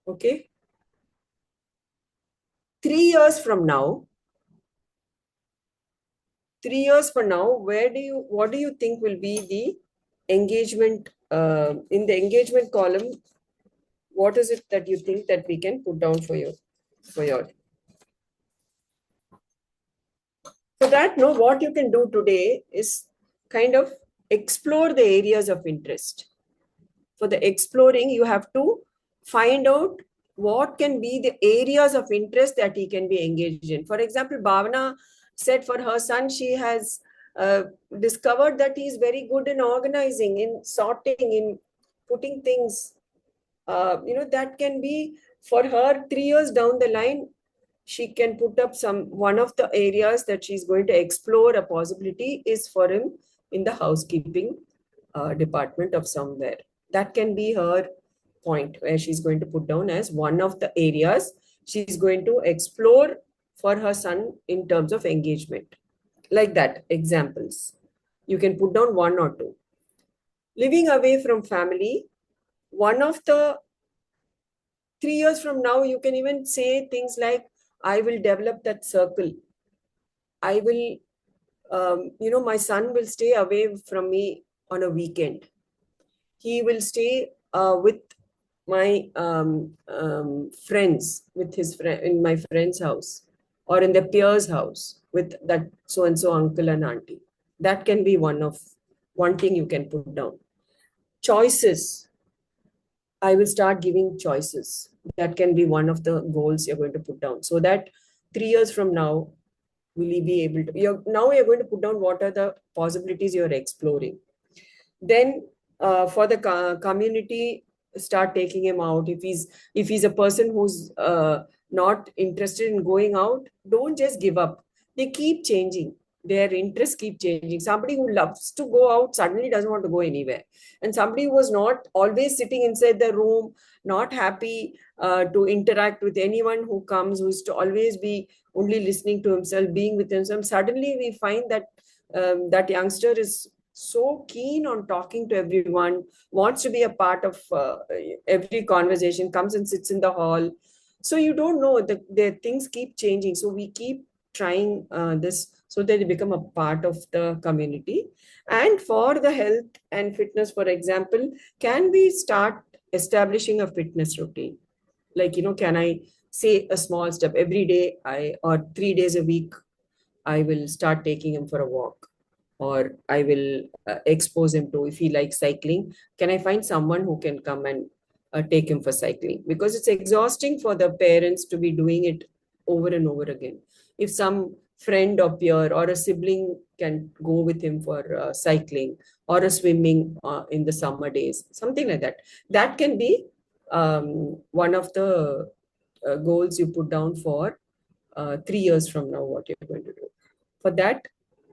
Okay. 3 years from now, what do you think will be the engagement in the engagement column? What is it that you think that we can put down for you? So that, what you can do today is kind of explore the areas of interest. For the exploring, you have to find out what can be the areas of interest that he can be engaged in. For example, Bhavana said for her son, she has discovered that he is very good in organizing, in sorting, in putting things. That can be For her, 3 years down the line, she can put up one of the areas that she's going to explore a possibility is for him in the housekeeping department of somewhere. That can be her point where she's going to put down as one of the areas she's going to explore for her son in terms of engagement. Like that, examples. You can put down one or two. Living away from family, one of the 3 years from now, you can even say things like, I will develop that circle. I will, my son will stay away from me on a weekend. He will stay with my friends, with his friend in my friend's house or in the peer's house with that so-and-so uncle and auntie. That can be one thing you can put down. Choices. I will start giving choices. That can be one of the goals you're going to put down. So that 3 years from now, will he be able to, now you're going to put down what are the possibilities you're exploring. Then for the community, start taking him out. If he's a person who's not interested in going out, don't just give up. They keep changing. Their interests keep changing. Somebody who loves to go out suddenly doesn't want to go anywhere. And somebody who was not always sitting inside the room, not happy to interact with anyone who comes, who's to always be only listening to himself, being with himself, suddenly we find that that youngster is so keen on talking to everyone, wants to be a part of every conversation, comes and sits in the hall. So you don't know, the things keep changing. So we keep trying this so that they become a part of the community. And for the health and fitness, for example, can we start establishing a fitness routine? Like, can I say a small step every day, or 3 days a week, I will start taking him for a walk, or I will expose him to, if he likes cycling, can I find someone who can come and take him for cycling? Because it's exhausting for the parents to be doing it over and over again. If some friend or peer or a sibling can go with him for cycling or a swimming in the summer days, something like that. That can be one of the goals you put down for 3 years from now, what you're going to do. For that,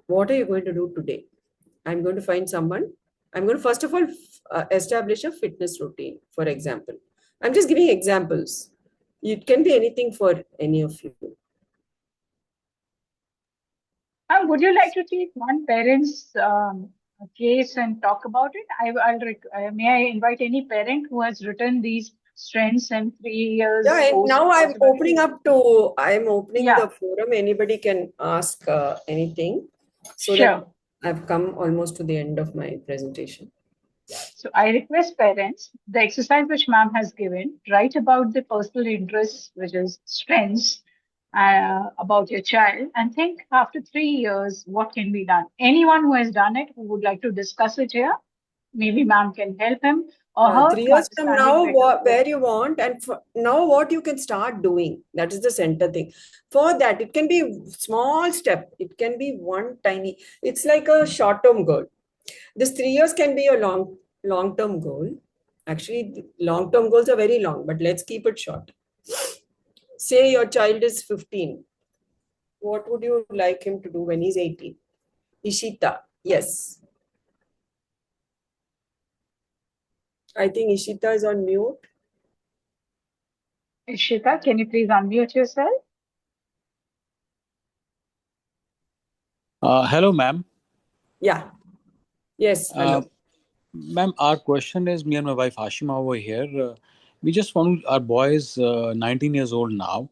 what are you going to do today? I'm going to find someone. I'm going to first of all establish a fitness routine, for example. I'm just giving examples. It can be anything for any of you. Would you like to take one parent's case and talk about it? May I invite any parent who has written these strengths and 3 years? Yeah, and now I'm opening Yeah. the forum. Anybody can ask anything. So Sure. that I've come almost to the end of my presentation. So I request parents, the exercise which ma'am has given, write about the personal interests, which is strengths, about your child, and think after 3 years, what can be done. Anyone who has done it, who would like to discuss it here, maybe ma'am can help him or her 3 to years from understand now, it better. where you want, and now what you can start doing. That is the center thing. For that, it can be small step. It can be one tiny. It's like a short-term goal. This 3 years can be a long-term goal. Actually, long-term goals are very long, but let's keep it short. Say your child is 15. What would you like him to do when he's 18? Ishita, yes. I think Ishita is on mute. Ishita, can you please unmute yourself? Hello, ma'am. Yeah. Yes, hello. Ma'am, our question is, me and my wife Hashima over here. We just want our boy is 19 years old now,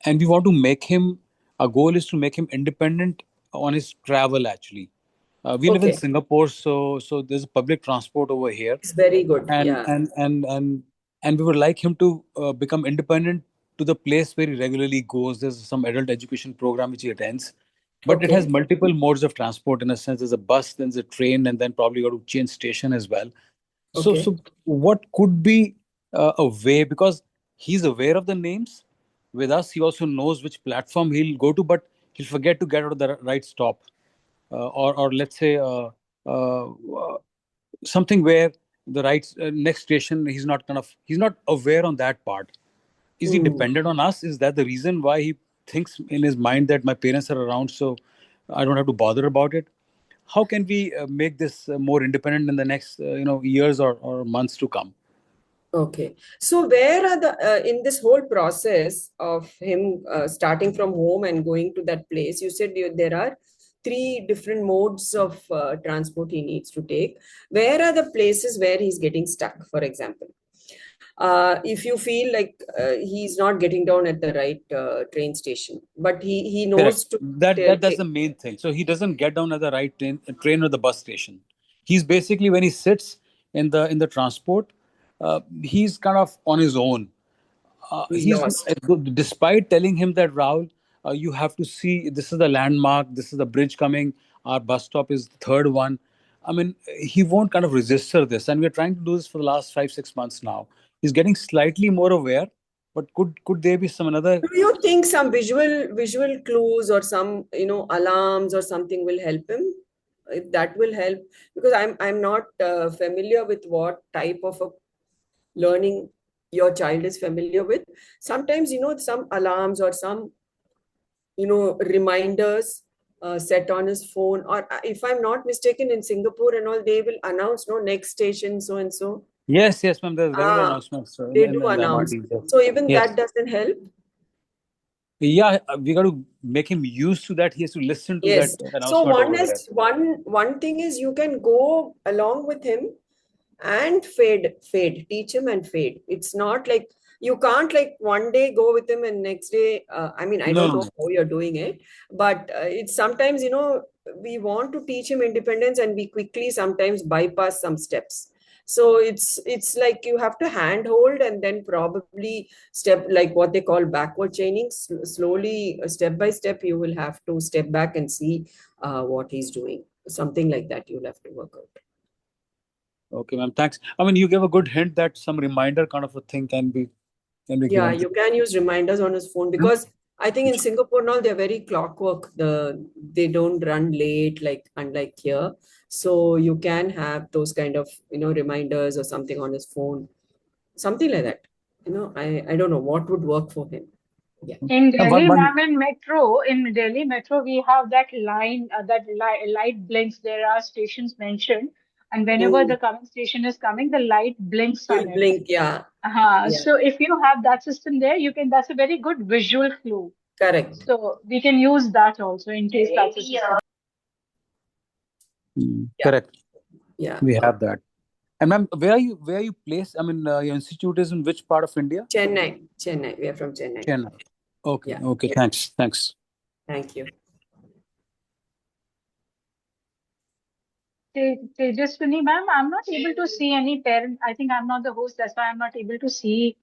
and we want to make him. Our goal is to make him independent on his travel. Actually, we live in Okay. Singapore, so there's public transport over here, It's very good. and Yeah. and we would like him to become independent to the place where he regularly goes. There's some adult education program which he attends, but it has Okay. multiple modes of transport. In a sense, there's a bus, then there's a train, and then probably got to change station as well. So Okay. so what could be a way, because he's aware of the names. With us, he also knows which platform he'll go to, but he'll forget to get out of the right stop, or let's say something where the right next station he's not aware on that part. is he dependent on us? Is that the reason why he thinks in his mind that my parents are around, so I don't have to bother about it? How can we make this more independent in the next years or months to come? Okay. So where are the in this whole process of him starting from home and going to that place, you said there are 3 different modes of transport he needs to take. Where are the places where he's getting stuck, for example? If you feel like he's not getting down at the right train station, but he knows Correct. to That's the main thing. So he doesn't get down at the right train or the bus station. He's basically, when he sits in the transport, he's kind of on his own. he's lost. Despite telling him that, Rahul, you have to see, this is the landmark, this is the bridge coming, our bus stop is the third one. I mean, he won't kind of register this, and we're trying to do this for the last 5-6 months now. He's getting slightly more aware, but could there be some another? Do you think some visual clues or some alarms or something will help him? If that will help, because I'm not familiar with what type of a learning your child is familiar with. Sometimes some alarms or some reminders set on his phone, or if I'm not mistaken, in Singapore and all, they will announce no next station so and so. Yes, ma'am. There's regular Ah, announcements they in do the announce. MRT. Yes. So even Yes. that doesn't help. Yeah, we got to make him used to that. He has to listen to Yes. that So announcement over there. one thing is you can go along with him and fade, teach him and fade. It's not like you can't like one day go with him and next day. I mean, I don't know how you're doing it, but it's sometimes we want to teach him independence and we quickly sometimes bypass some steps. So it's like you have to handhold and then probably step, like what they call backward chaining. Slowly, step by step, you will have to step back and see what he's doing. Something like that you'll have to work out. Okay, ma'am. Thanks. I mean, you gave a good hint that some reminder kind of a thing can be Yeah, given. you can use reminders on his phone, because I think in Singapore now they're very clockwork. They don't run late like unlike here. So you can have those kind of reminders or something on his phone, something like that. I don't know what would work for him. Yeah. In Delhi, One- ma'am, in Delhi Metro, we have that line, light blinks. There are stations mentioned, and whenever the coming station is coming, the light blinks on Will it. blink, yeah. Yeah. So if you have that system there, that's a very good visual clue. Correct. So we can use that also in case that's a system. Correct. Yeah. We have that. And ma'am, where are you placed? I mean, your institute is in which part of India? Chennai. We are from Chennai. Chennai. Okay. Yeah. Okay. Yeah. Thanks. Thank you. Tejaswini, ma'am, I'm not able to see any parent. I think I'm not the host, that's why I'm not able to see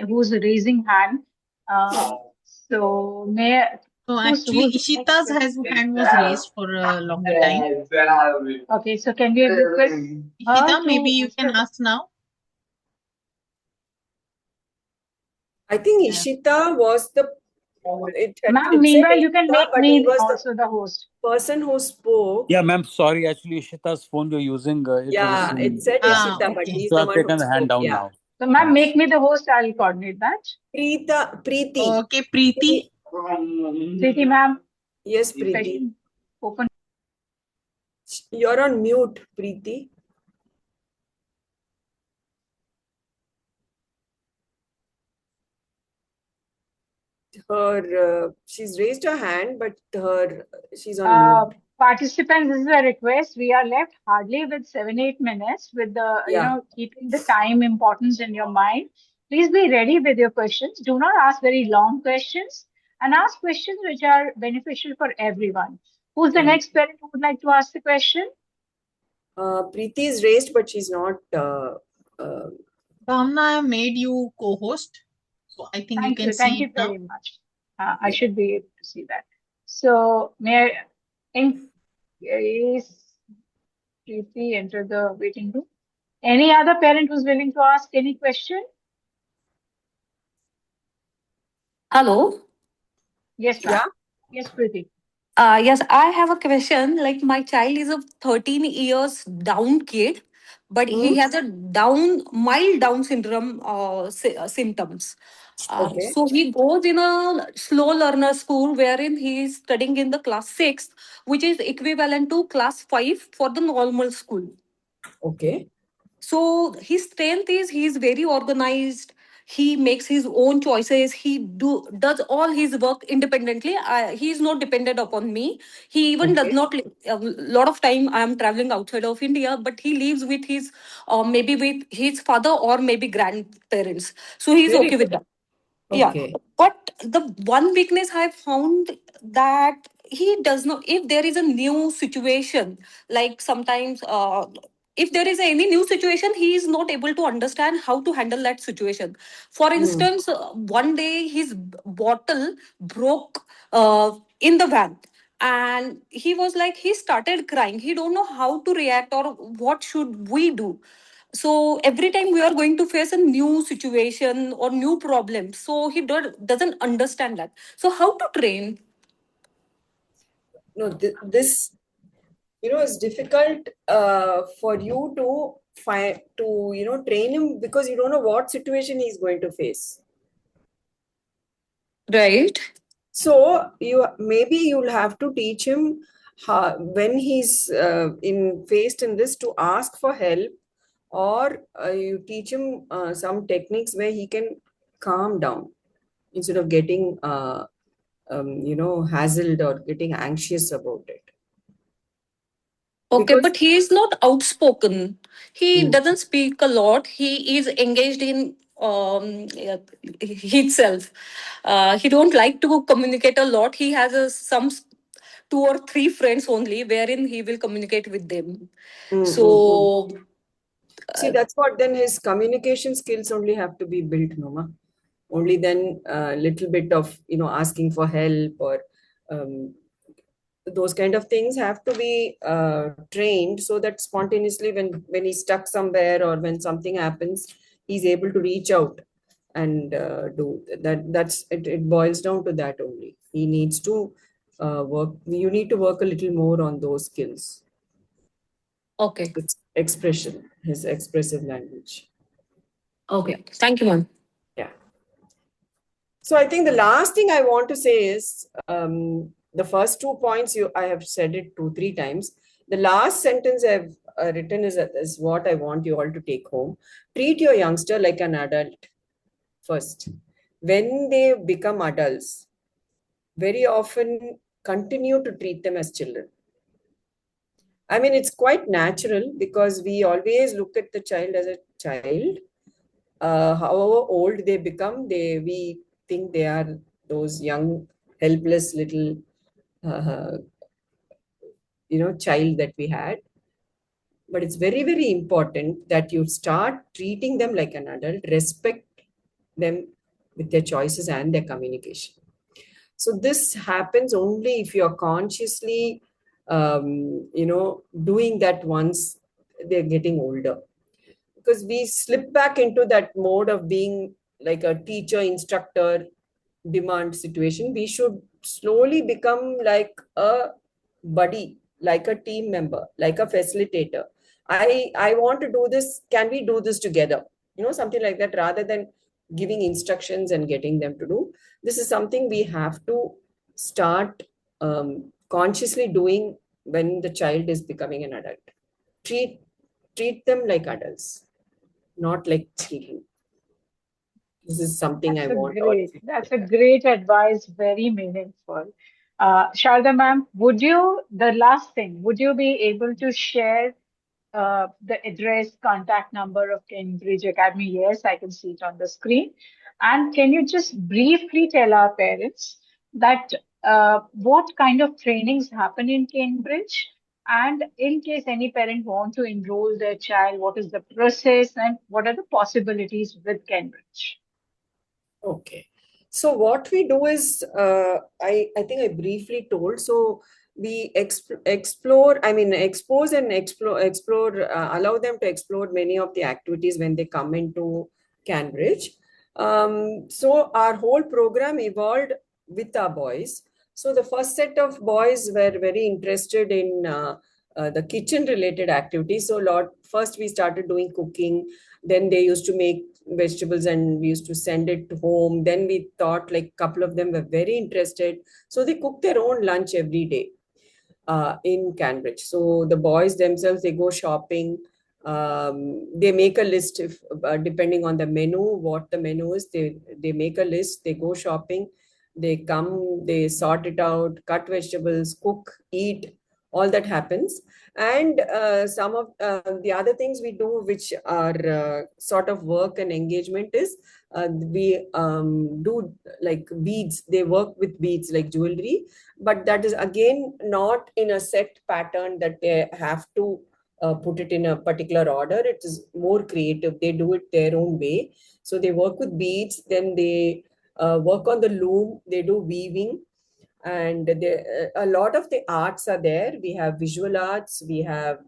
who's raising hand. So may So actually, Ishita's hand was raised for a longer time. Okay, so can we request Ishita, maybe you can ask now. I think Ishita was the. Ma'am, meanwhile, you can make me also the host. Person who spoke. Yeah, ma'am. Sorry, actually, Ishita's phone you're using. It said Ishita, but he's so the I've one taken who the hand spoke. down now. So, ma'am, make me the host. I'll coordinate that. Preeti. Okay, Preeti. Preeti, ma'am. Yes, Preeti. Open. You're on mute, Preeti. She's raised her hand, but she's on mute. Participants, this is a request. We are left hardly with 7-8 minutes with the, keeping the time importance in your mind. Please be ready with your questions. Do not ask very long questions and ask questions which are beneficial for everyone. Who's the next parent who would like to ask the question? Preeti is raised, but she's not. Bhavna, I made you co-host. So I think you can see Thank you very much. I should be able to see that. So may I Preeti enter the waiting room? Any other parent who's willing to ask any question? Hello. Yes, ma'am. Yes, Preeti. Yes, I have a question. Like my child is a 13 years down kid, but he has a mild Down syndrome symptoms. Okay. So he goes in a slow learner school wherein he is studying in the class 6, which is equivalent to class 5 for the normal school. Okay. So his strength is he is very organized. He makes his own choices. He does all his work independently. He is not dependent upon me. He even does Okay. not. A lot of time I am traveling outside of India, but he lives with his maybe with his father or maybe grandparents. So he's Very okay with good. that. Yeah, Okay. but the one weakness I found that he does not. If there is a new situation, like sometimes, if there is any new situation, he is not able to understand how to handle that situation. For Hmm. instance, one day his bottle broke in the van, and he was like he started crying. He don't know how to react or what should we do. So every time we are going to face a new situation or new problem, so he doesn't understand that. So how to train? No, this, is difficult for you to find, to, train him, because you don't know what situation he's going to face. Right. So you'll have to teach him how, when he's faced in this, to ask for help, or you teach him some techniques where he can calm down instead of getting hassled or getting anxious about it. Okay, Because but he is not outspoken. He Hmm. doesn't speak a lot. He is engaged in yeah, himself. He don't like to communicate a lot. He has some 2 or 3 friends only, wherein he will communicate with them. Mm, mm, mm. So See, that's what, then his communication skills only have to be built, Noma. Only then a little bit of, asking for help, or um, those kind of things have to be trained, so that spontaneously, when he's stuck somewhere or when something happens, he's able to reach out and do that. It boils down to that only. He needs to work. You need to work a little more on those skills. okay, Expression, his expressive language. okay. Thank you, ma'am. Yeah. So I think the last thing I want to say is, the first 2 points, I have said it 2-3 times. The last sentence I've written is what I want you all to take home. Treat your youngster like an adult first. When they become adults, very often continue to treat them as children. I mean, it's quite natural, because we always look at the child as a child. However old they become, we think they are those young, helpless little, uh, child that we had. But it's very, very important that you start treating them like an adult, respect them with their choices and their communication. So this happens only if you're consciously, doing that once they're getting older. Because we slip back into that mode of being like a teacher instructor demand situation. We should slowly become like a buddy, like a team member, like a facilitator. I want to do this, can we do this together, something like that, rather than giving instructions and getting them to do. This is something we have to start consciously doing when the child is becoming an adult. Treat them like adults, not like children. This is something I want all of you to That's a have. great advice, very meaningful. Sharda ma'am, the last thing, would you be able to share the address, contact number of Cambridge Academy? Yes, I can see it on the screen. And can you just briefly tell our parents that what kind of trainings happen in Cambridge? And in case any parent want to enroll their child, what is the process and what are the possibilities with Cambridge? Okay. So what we do is, I think I briefly told. So we explore, I mean, expose and explore, allow them to explore many of the activities when they come into CanBridge. So our whole program evolved with our boys. So the first set of boys were very interested in the kitchen related activities. So first we started doing cooking, Then they used to make vegetables and we used to send it home. Then we thought like a couple of them were very interested. So they cook their own lunch every day in CanBridge. So the boys themselves, they go shopping. They make a list if depending on the menu, what the menu is. They make a list. They go shopping. They come. They sort it out. Cut vegetables. Cook. Eat. All that happens. And some of the other things we do, which are sort of work and engagement, is we do like beads. They work with beads like jewelry, but that is again not in a set pattern that they have to put it in a particular order. It is more creative. They do it their own way. So they work with beads, then they work on the loom, they do weaving, and a lot of the arts are there. We have visual arts, we have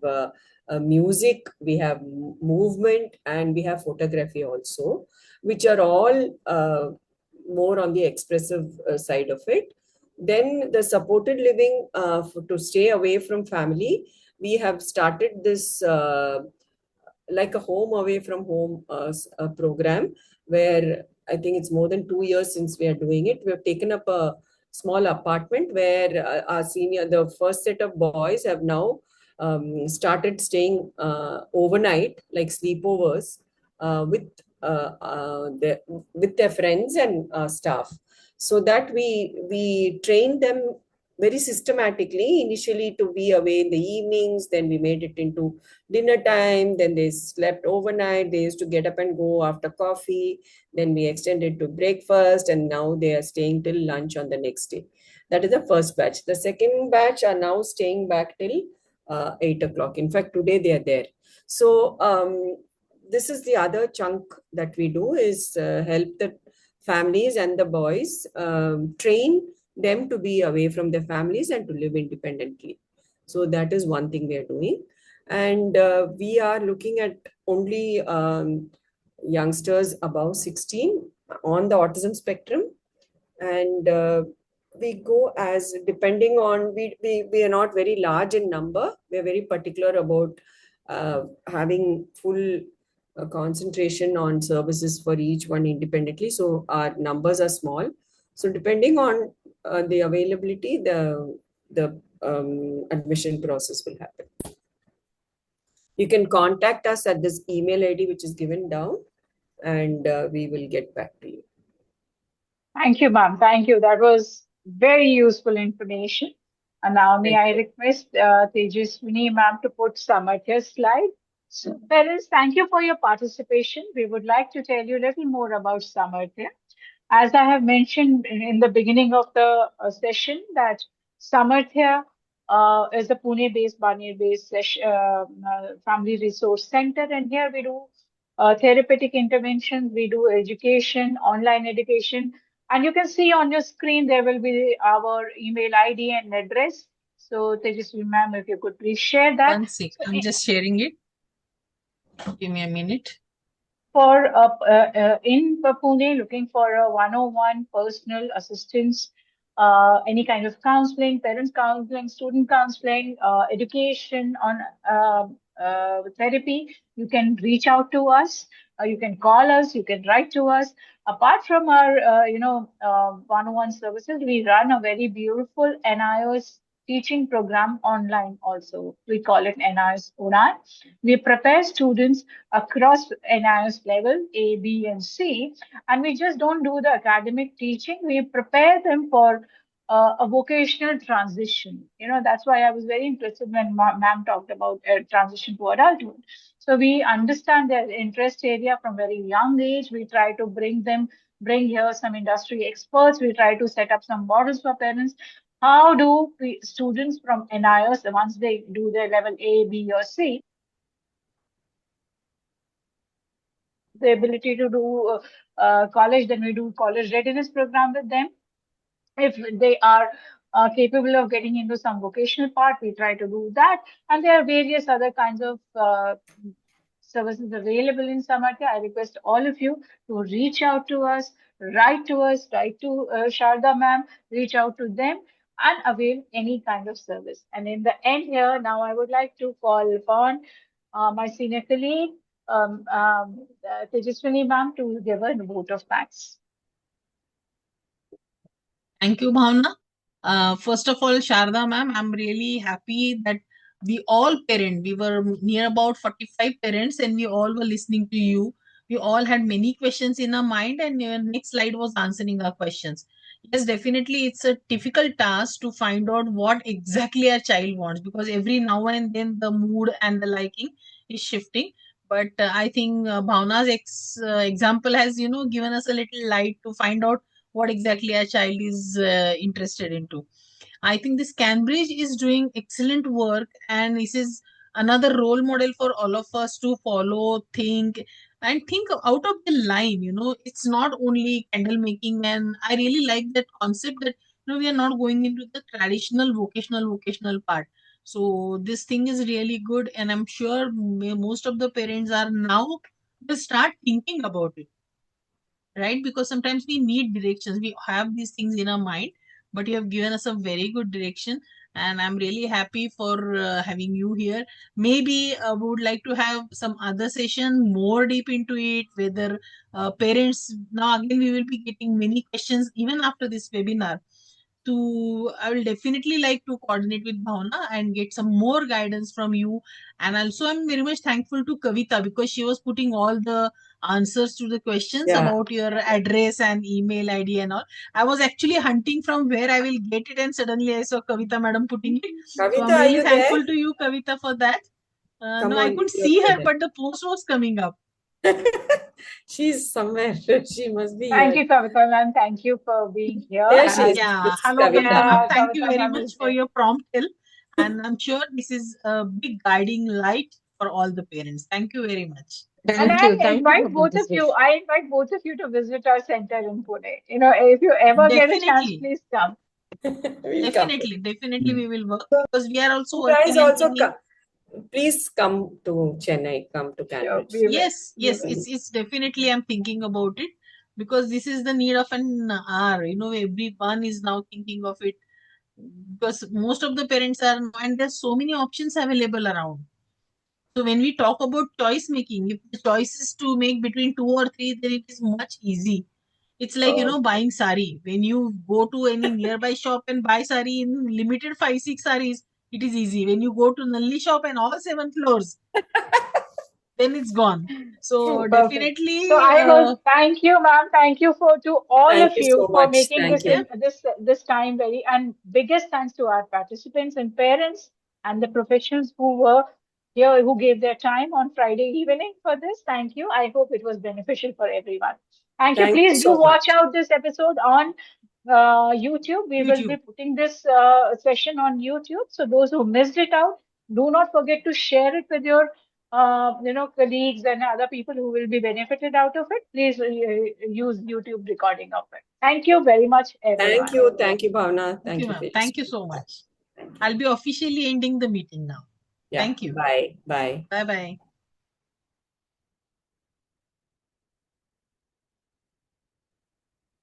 music, we have movement, and we have photography also, which are all more on the expressive side of it. Then the supported living, to stay away from family, we have started this like a home away from home program, where I think it's more than 2 years since we are doing it. We have taken up a small apartment where the first set of boys have now started staying overnight, like sleepovers, with their friends and staff, so that we train them very systematically, initially to be away in the evenings, then we made it into dinner time, then they slept overnight, they used to get up and go after coffee, then we extended to breakfast, and now they are staying till lunch on the next day. That is the first batch. The second batch are now staying back till 8 o'clock. In fact, today they are there. So this is the other chunk that we do, is help the families and the boys, train them to be away from their families and to live independently. So that is one thing we are doing. And we are looking at only youngsters above 16 on the autism spectrum. And we go as depending on, we are not very large in number. We are very particular about having full concentration on services for each one independently. So our numbers are small. So depending on the availability, the admission process will happen. You can contact us at this email ID, which is given down, and we will get back to you. Thank you, ma'am. Thank you. That was very useful information. And now may I request Tejaswini ma'am to put Saamarthya's slide. So, parents, thank you for your participation. We would like to tell you a little more about Saamarthya. As I have mentioned in the beginning of the session, that Saamarthya is a Pune-based, Baner-based family resource center, and here we do therapeutic interventions, we do education, online education, and you can see on your screen there will be our email ID and address. So Tejasvi ma'am, if you could please share that. One sec, I'm just sharing it. Give me a minute. For in Pune, looking for a 101 personal assistance, any kind of counseling, parents counseling, student counseling, education on therapy, you can reach out to us. You can call us. You can write to us. Apart from our, 101 services, we run a very beautiful NIOS teaching program online also. We call it NIOS Udan. We prepare students across NIOS level A, B, and C, and we just don't do the academic teaching. We prepare them for a vocational transition. That's why I was very interested when ma'am talked about transition to adulthood. So we understand their interest area from very young age. We try to bring here some industry experts. We try to set up some models for parents. How do students from NIOS, once they do their level A, B, or C, the ability to do college, then we do college readiness program with them. If they are capable of getting into some vocational part, we try to do that. And there are various other kinds of services available in Saamarthya. I request all of you to reach out to us, write to Sharada ma'am, reach out to them and avail any kind of service. And in the end here, now I would like to call upon my senior colleague, Tejaswini ma'am to give a vote of thanks. Thank you, Bhavna. First of all, Sharada ma'am, I'm really happy that we were near about 45 parents and we all were listening to you. We all had many questions in our mind and your next slide was answering our questions. Yes, definitely it's a difficult task to find out what exactly our child wants because every now and then the mood and the liking is shifting. But I think Bhavna's example has, given us a little light to find out what exactly our child is interested into. I think this CanBridge is doing excellent work, and this is another role model for all of us to follow, think out of the line. It's not only candle making, and I really like that concept that we are not going into the traditional vocational part. So this thing is really good, and I'm sure most of the parents are now will start thinking about it, right? Because sometimes we need directions. We have these things in our mind, but you have given us a very good direction, and I'm really happy for having you here. Maybe we would like to have some other session more deep into it, whether parents, now again, we will be getting many questions even after this webinar. I will definitely like to coordinate with Bhavna and get some more guidance from you. And also, I'm very much thankful to Kavita because she was putting all the answers to the questions Yeah. about your address and email ID and all. I was actually hunting from where I will get it, and suddenly I saw Kavita madam putting it. So Kavita, I'm are really you thankful there? to you, Kavita, for that. Come No, I on, couldn't you're see her, there. but the post was coming up. She's somewhere. She must be Thank here. you, Kavita ma'am. Thank you for being here. There she is. Yeah, This is hello, Kavita Kavita. ma'am. Yeah, Thank you Kavita very ma'am much is for there. your prompt help. And I'm sure this is a big guiding light for all the parents. Thank you very much. And Thank you. Thank you for invite both of you. participating. I invite both of you to visit our center in Pune. If you ever get a chance, Definitely, please come. We'll come. definitely we will work because we are also You guys working and also thinking. come. Please come to Chennai. Come to Sure, CanBridge. we will. Yes, We yes, will. it's definitely I'm thinking about it because this is the need of an hour. Everyone is now thinking of it because most of the parents are, and there's so many options available around. So when we talk about choice making, if the choice is to make between two or three, then it is much easy. It's like, Oh, buying sari. When you go to any nearby shop and buy sari in limited 5-6 saris, it is easy. When you go to Nalli shop and all 7 floors, then it's gone. So Perfect. So definitely, I will thank you, ma'am. Thank you to all thank of you you so for much. making Thank this you. this time very, and biggest thanks to our participants and parents and the professionals who were here, who gave their time on Friday evening for this. Thank you. I hope it was beneficial for everyone. Thank you. Thank you Please do so much. watch out this episode on YouTube. We will be YouTube. putting this session on YouTube. So those who missed it out, do not forget to share it with your colleagues and other people who will be benefited out of it. Please use YouTube recording of it. Thank you very much, everyone. Thank you. Thank you, Bhavna. Thank you, Thank you, ma'am. Thank you Tejaswini. so much. Thank you. I'll be officially ending the meeting now. Yeah. Thank you. Bye. Bye. Bye bye.